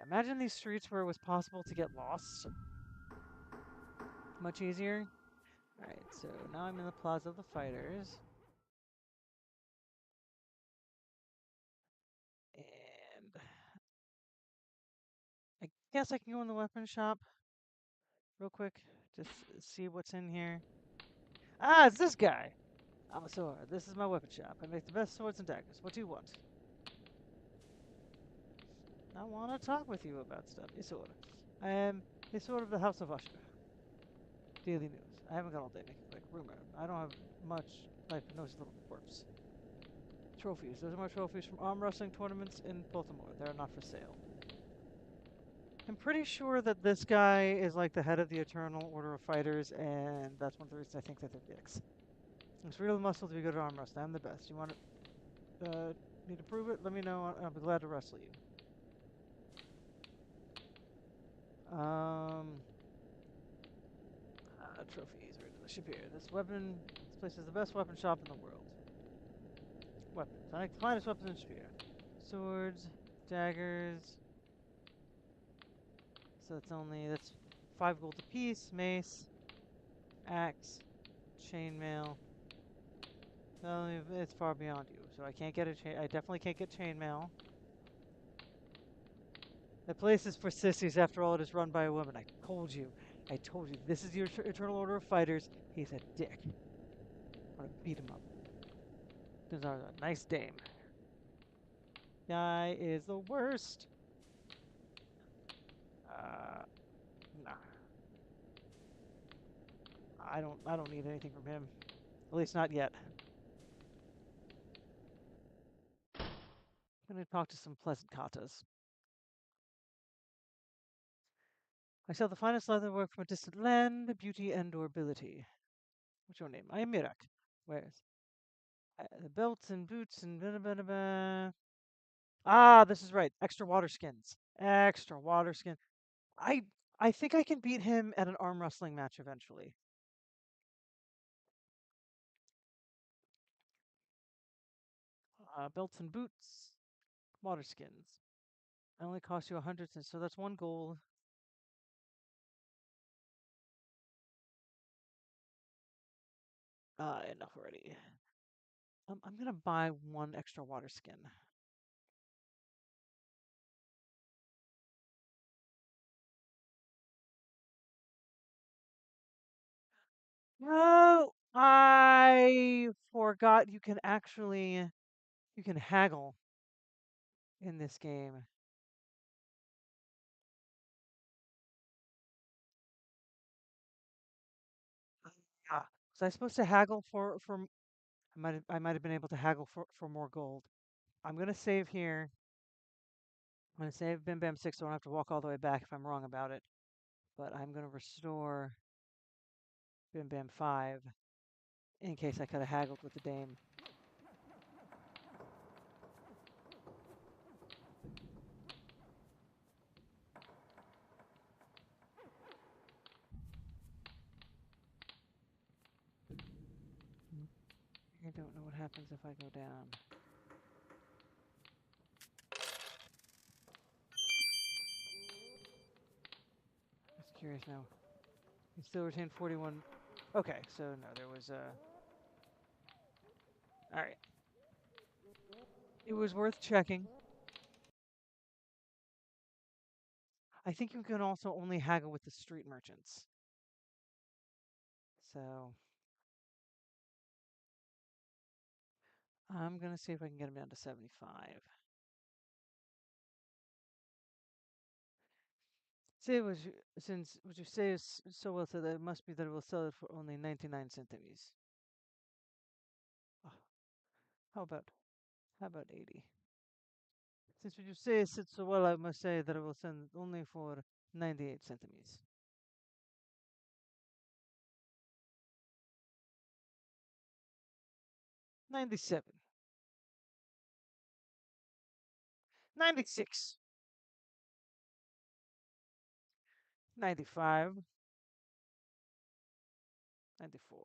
imagine these streets where it was possible to get lost. Much easier. Alright, so now I'm in the Plaza of the Fighters. And I guess I can go in the weapon shop real quick. Just see what's in here. Ah, it's this guy! So this is my weapon shop. I make the best swords and daggers. What do you want? I want to talk with you about stuff. Isor. I am Isor of the House of Usher. Daily news. I haven't got all day making quick. Rumor. I don't have much life but nosy little corpse. Trophies. Those are my trophies from arm wrestling tournaments in Baltimore. They're not for sale. I'm pretty sure that this guy is like the head of the Eternal Order of Fighters, and that's one of the reasons I think that they're dicks. It's real muscle to be good at arm wrestling. I'm the best. You want me to prove it? Let me know. I'll be glad to wrestle you. trophies. Right to the ship here. This place is the best weapon shop in the world. Weapons. I like the finest weapons in Spear. Swords, daggers. So that's 5 gold apiece. Mace, axe, chainmail. It's far beyond you, so I can't get a chain. I definitely can't get chainmail. The place is for sissies. After all, it is run by a woman. I told you. I told you. This is your Eternal Order of Fighters. He's a dick. I'm gonna beat him up. This is a nice dame. Guy is the worst. Nah. I don't need anything from him. At least not yet. I'm gonna talk to some pleasant katas. I sell the finest leather work from a distant land, beauty and durability. What's your name? I am Mirak. Where's the belts and boots and blah, blah, blah, blah. Ah, this is right. Extra water skins. Extra water skin. I I think I can beat him at an arm wrestling match eventually. Belts and boots, water skins. I only cost you 100 cents, so that's 1 gold. Enough already. I'm gonna buy 1 extra water skin. No, I forgot you can haggle in this game. Ah, was I supposed to haggle for? I might have been able to haggle for more gold. I'm gonna save here. I'm gonna save Bim Bam 6 so I don't have to walk all the way back if I'm wrong about it. But I'm gonna restore Bim Bam 5 in case I could have haggled with the dame. I don't know what happens if I go down. Just curious now. You still retain 41. Okay, so no, there was a. All right. It was worth checking. I think you can also only haggle with the street merchants. So I'm gonna see if I can get him down to 75. Say was since what you say is so well said that it must be that it will sell it for only 99 centimes. Oh, how about 80? Since what you say is so well, I must say that it will sell it only for 98 centimes. 97. 96. 95. 94.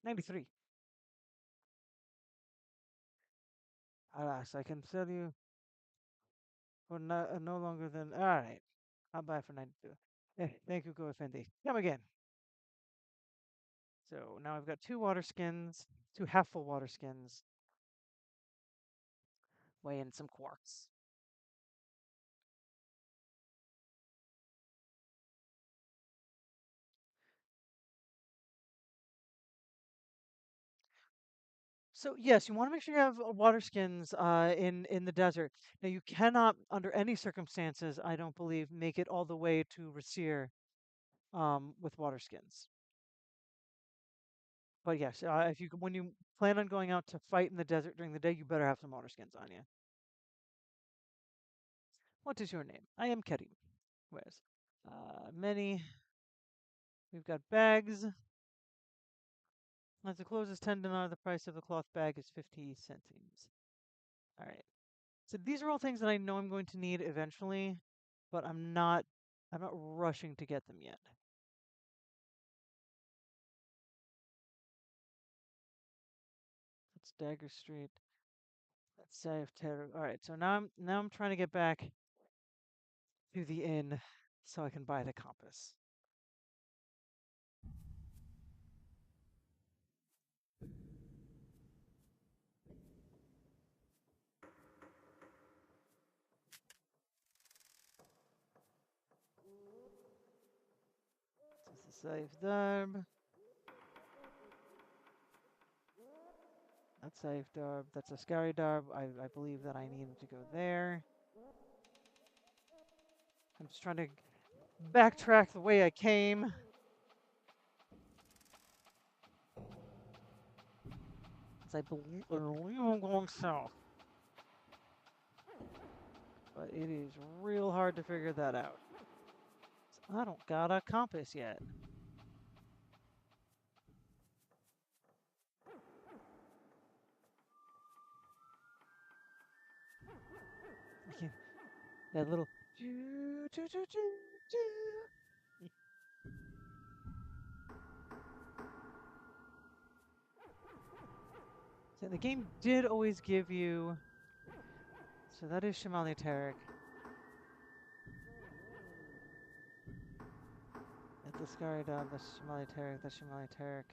93. Alas, I can sell you for no longer than. All right. I'll buy for 92. Thank you, Go Effendi. Come again. So now I've got 2 water skins, 2 half-full water skins, weigh in some quartz. So yes, you want to make sure you have water skins in the desert. Now you cannot, under any circumstances, I don't believe, make it all the way to Rasir with water skins. But yes, if you when you plan on going out to fight in the desert during the day, you better have some water skins on you. What is your name? I am Kerim. Where's many? We've got bags. As the clothes is 10 dinar, the price of the cloth bag is 50 centimes. All right. So these are all things that I know I'm going to need eventually, but I'm not rushing to get them yet. Dagger Street. Let's save Terror. All right, so now I'm trying to get back to the inn so I can buy the compass. This is a safe darb. That's safe darb. That's a scary darb. I believe that I needed to go there. I'm just trying to backtrack the way I came. I believe I'm going south. But it is real hard to figure that out. I don't got a compass yet. That little So the game did always give you. So that is Shimali Tarek. That's the Scary Dog, that's Shimali Tarek, that's Shimali Tarek.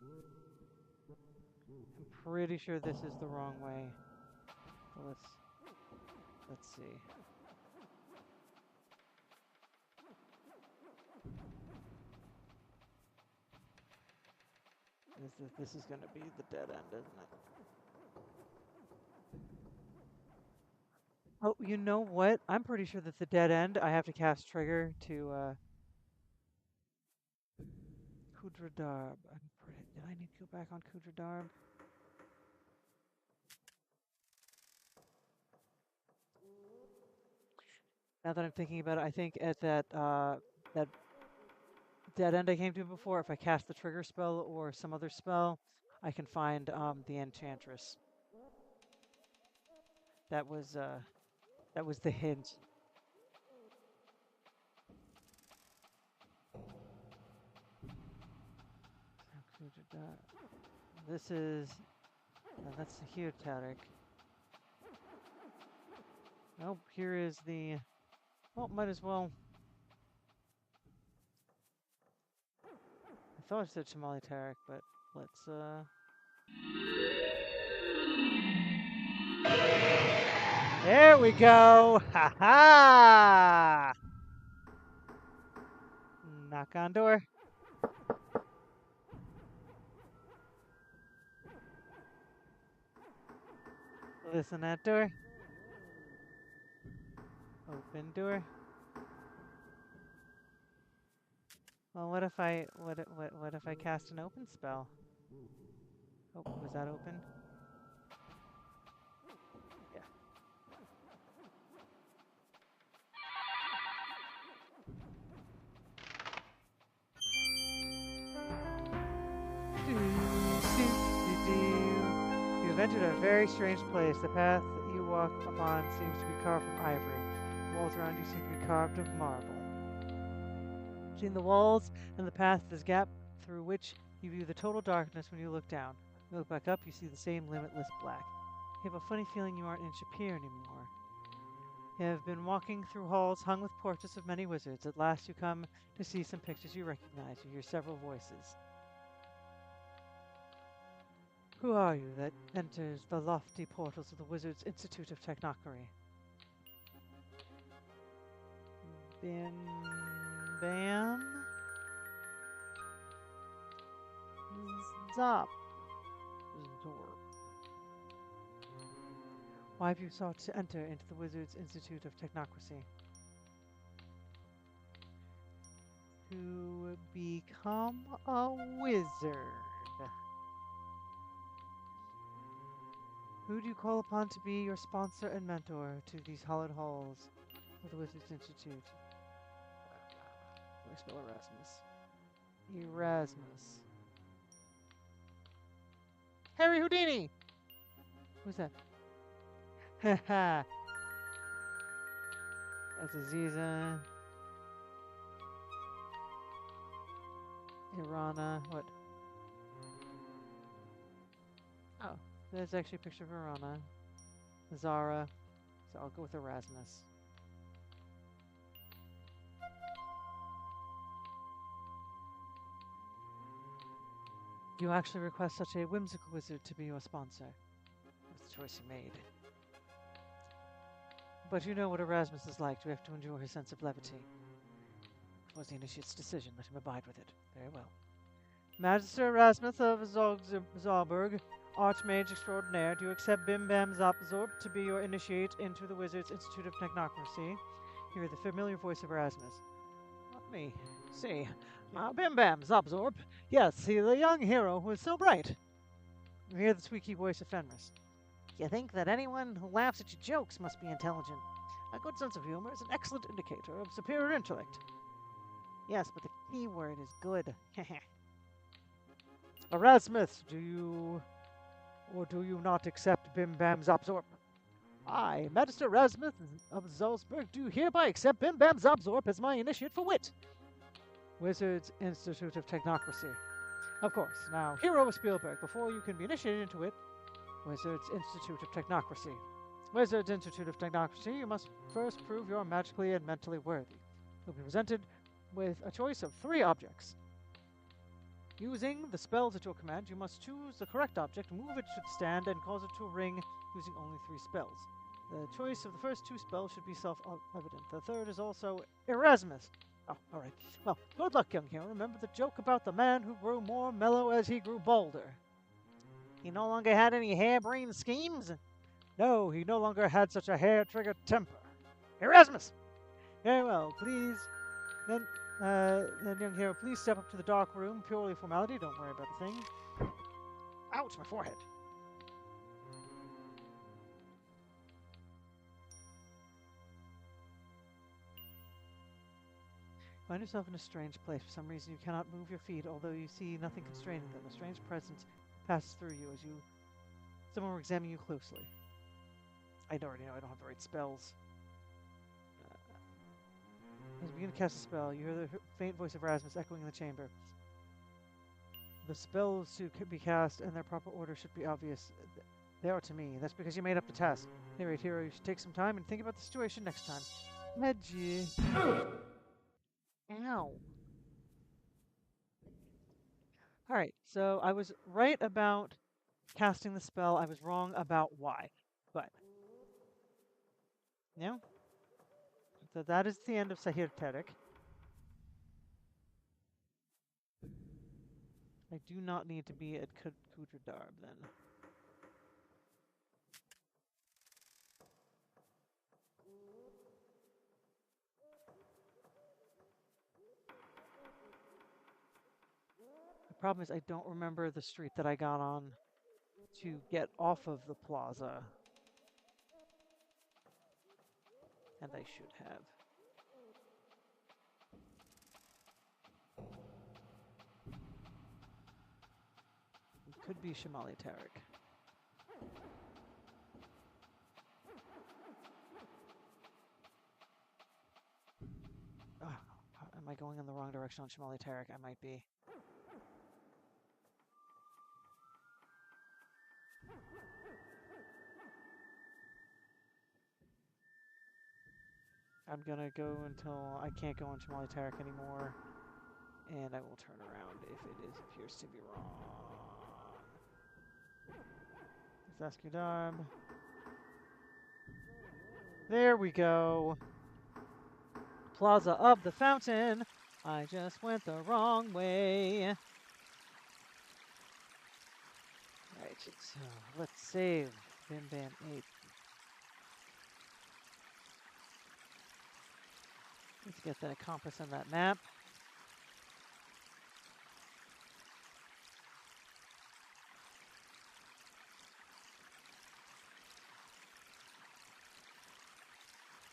I'm pretty sure this is the wrong way. So let's see. This is gonna be the dead end, isn't it? Oh, you know what? I'm pretty sure that's the dead end. I have to cast trigger to Kudra Darb. Did I need to go back on Kudra Darb? Now that I'm thinking about it, I think at that dead end I came to before, if I cast the trigger spell or some other spell, I can find the Enchantress. That was the hint. This is that's the Hugh Tarek. Nope, here is the. Well, might as well. I thought I said Shimali Tarek, but let's. There we go! Ha ha! Knock on door. Listen at door. Open door. Well, what if I cast an open spell? Oh, was that open? Yeah. You have entered a very strange place. The path that you walk upon seems to be carved from ivory. The walls around you seem to be carved of marble. Between the walls and the path, there's a gap through which you view the total darkness when you look down. When you look back up, you see the same limitless black. You have a funny feeling you aren't in Shapir anymore. You have been walking through halls hung with portraits of many wizards. At last you come to see some pictures you recognize. You hear several voices. Who are you that enters the lofty portals of the Wizards' Institute of Technocracy? Bim Bam? Zop. Zorb. Why have you sought to enter into the Wizards' Institute of Technocracy? To become a wizard. Who do you call upon to be your sponsor and mentor to these hallowed halls of the Wizards Institute? How do I spell Erasmus? Erasmus. Harry Houdini! Who's that? Haha. That's Aziza. Irana. What? Oh, there's actually a picture of Verona. Zara. So I'll go with Erasmus. You actually request such a whimsical wizard to be your sponsor. It was the choice you made. But you know what Erasmus is like. You have to endure his sense of levity. It was the initiate's decision. Let him abide with it. Very well. Magister Erasmus of Zalberg, Archmage Extraordinaire, do you accept Bim Bam Zapzorp to be your initiate into the Wizard's Institute of Technocracy? Hear the familiar voice of Erasmus. Let me see. Bim Bam Zapzorp. Yes, see the young hero who is so bright. You hear the squeaky voice of Fenris. You think that anyone who laughs at your jokes must be intelligent. A good sense of humor is an excellent indicator of superior intellect. Yes, but the key word is good. Erasmus, do you not accept Bim Bam's Absorb? I, Magister Erasmus of Salzburg, do hereby accept Bim Bam's Absorb as my initiate for wit. Wizards Institute of Technocracy. Of course. Now, hero of Spielberg, before you can be initiated into it, Wizards Institute of Technocracy. Wizards Institute of Technocracy, you must first prove you're magically and mentally worthy. You'll be presented with a choice of 3 objects. Using the spells at your command, you must choose the correct object, move it to the stand, and cause it to ring using only 3 spells. The choice of the first 2 spells should be self-evident. The third is also Erasmus. Oh, alright. Well, good luck, young hero. Remember the joke about the man who grew more mellow as he grew bolder. He no longer had any harebrained schemes? No, he no longer had such a hair-triggered temper. Erasmus! Very well, please. Then, young hero, please step up to the dark room. Purely formality, don't worry about the thing. Ouch, my forehead. Find yourself in a strange place. For some reason, you cannot move your feet, although you see nothing constraining them. A strange presence passes through you as someone will examine you closely. I already know I don't have the right spells. As you begin to cast a spell, you hear the faint voice of Erasmus echoing in the chamber. The spells to be cast and their proper order should be obvious. They are to me. That's because you made up the task. Anyway, hero, you should take some time and think about the situation next time. Edgy. Ow. Alright, so I was right about casting the spell. I was wrong about why. But, yeah. So that is the end of Sahir Terik. I do not need to be at Kudra Darb then. The problem is I don't remember the street that I got on to get off of the plaza. And I should have. It could be Shamali Tarik. Oh, am I going in the wrong direction on Shamali Tarik? I might be. I'm gonna go until I can't go on Shamali Tarik anymore. And I will turn around if it appears to be wrong. Zaskudam. There we go. Plaza of the Fountain. I just went the wrong way. Right, so let's save Bim Bam 8. Let's get that compass on that map.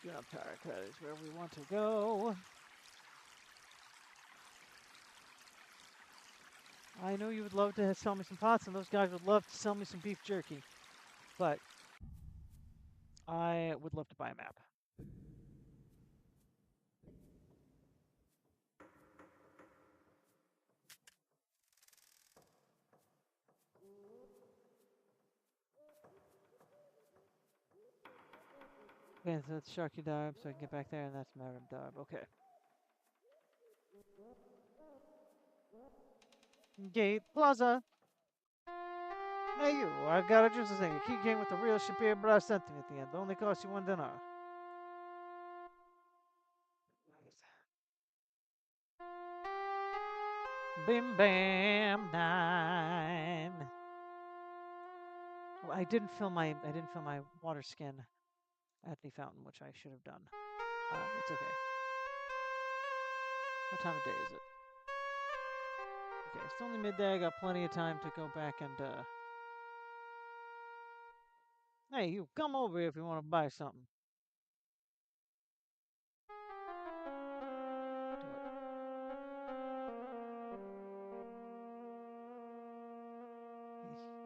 Jump Tarik, that is where we want to go. I know you would love to sell me some pots, and those guys would love to sell me some beef jerky. But I would love to buy a map. Okay, so that's Sharky Darb, so I can get back there, and that's Madam Darb. Okay. Gate Plaza. Hey you, I got a just thing. You keep game with the real Shapir, but I sent him at the end. Only cost you $1 dinar. Bim bam 9. Oh, I didn't fill my water skin at the fountain, which I should have done. It's okay. What time of day is it? Okay, it's only midday. I got plenty of time to go back and hey, you come over here if you want to buy something. Do it.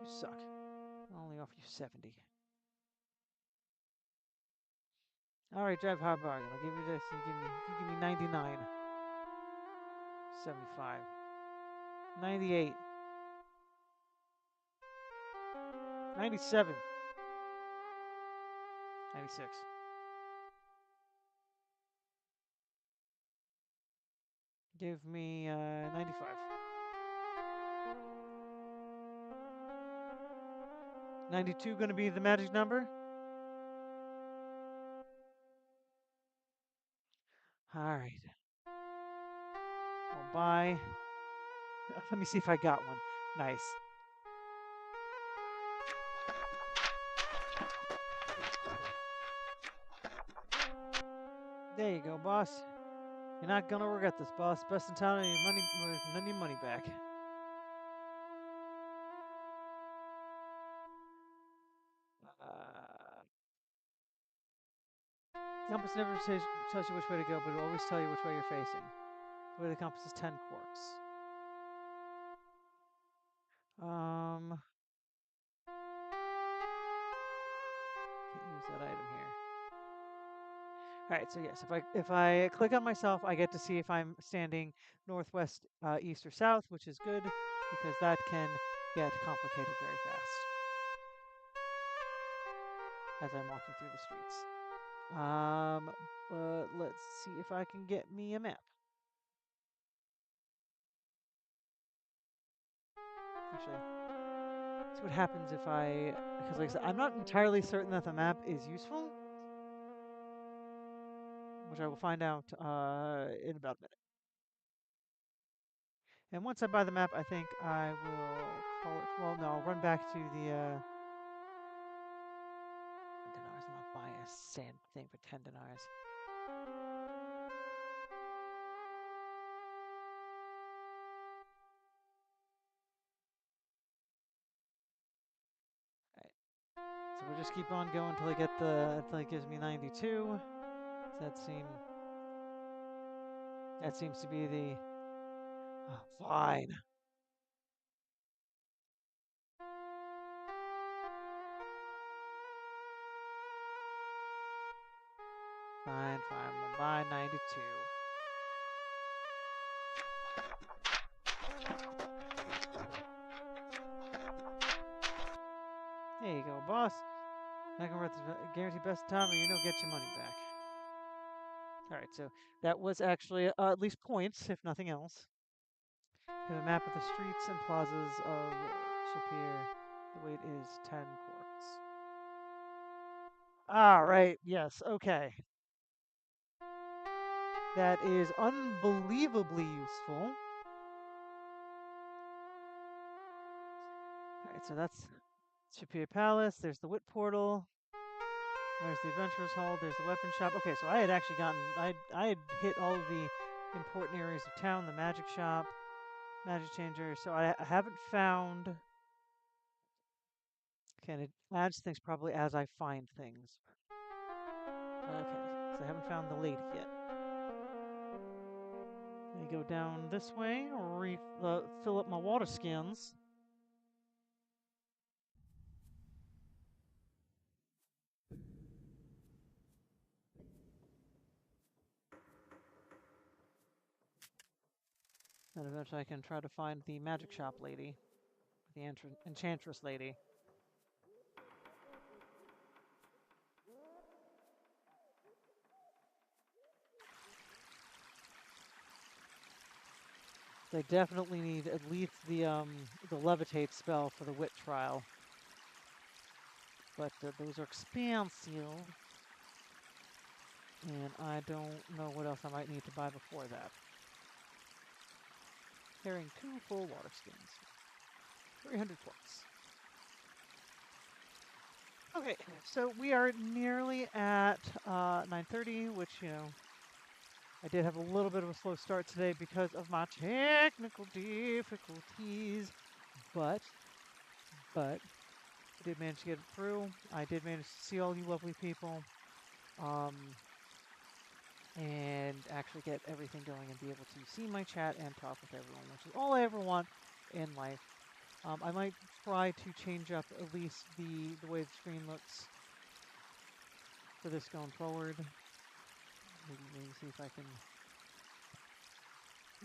You suck. I'll only offer you 70. All right, drive hard bargain. I'll give you this. You give me 99. 75. 98. 97. 96. Give me 95. 92 going to be the magic number? All right. I'll buy. Let me see if I got one. Nice. There you go, boss. You're not gonna regret this, boss. Best in town, and your money, none of your money back. Compass never tells you which way to go, but it'll always tell you which way you're facing. The way of the compass is 10 quarks. Can't use that item here. All right, so yes, if I click on myself, I get to see if I'm standing northwest, east, or south, which is good because that can get complicated very fast as I'm walking through the streets. But let's see if I can get me a map. Actually, see what happens if because like I said, I'm not entirely certain that the map is useful, which I will find out in about a minute. And once I buy the map, I think I will call it. Well, no, I'll run back to the. $10. I'm not buying a sand thing for $10. Alright. So we'll just keep on going until I get until it gives me 92. That seems to be the fine. Fine, we'll buy 92. There you go, boss. I can guarantee best time, or get your money back. All right, so that was actually at least points, if nothing else. We have a map of the streets and plazas of Shapir. The weight is 10 quarts. All right, yes, okay. That is unbelievably useful. All right, so that's Shapir Palace. There's the Wit Portal. There's the Adventurers Hall. There's the Weapon Shop. Okay, so I had actually I had hit all of the important areas of town. The Magic Shop, Magic Changer. So I haven't found. Okay, and it adds things probably as I find things. Okay, so I haven't found the lady yet. I go down this way, fill up my water skins. And eventually I can try to find the magic shop lady, the enchantress lady. They definitely need at least the levitate spell for the wit trial. But those are expensive, and I don't know what else I might need to buy before that. Carrying 2 full water skins. 300 points. Okay, so we are nearly at 9:30, which, you know, I did have a little bit of a slow start today because of my technical difficulties, but I did manage to get it through. I did manage to see all you lovely people, and actually get everything going and be able to see my chat and talk with everyone, which is all I ever want in life. I might try to change up at least the way the screen looks for this going forward. Maybe see if I can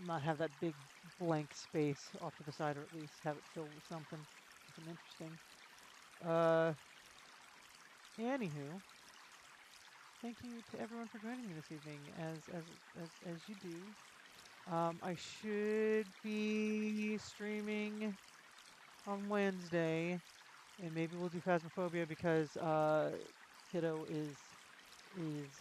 not have that big blank space off to the side, or at least have it filled with something interesting. Anywho, thank you to everyone for joining me this evening, as you do. I should be streaming on Wednesday, and maybe we'll do Phasmophobia because Kiddo is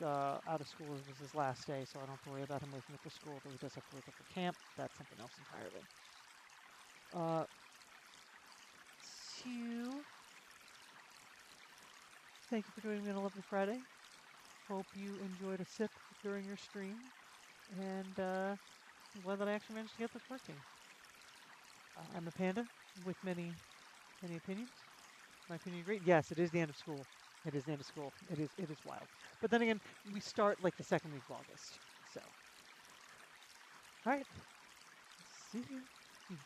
out of school. It was his last day, so I don't have to worry about him waking up for school, though he does have to wake up for camp. That's something else entirely. So, thank you for joining me on a lovely Friday. Hope you enjoyed a sip during your stream, and I'm glad that I actually managed to get this working. I'm a panda with many opinions. My opinion, great. Yes, it is the end of school. It is the end of school. It is wild. But then again, we start like the second week of August. So, all right. See you.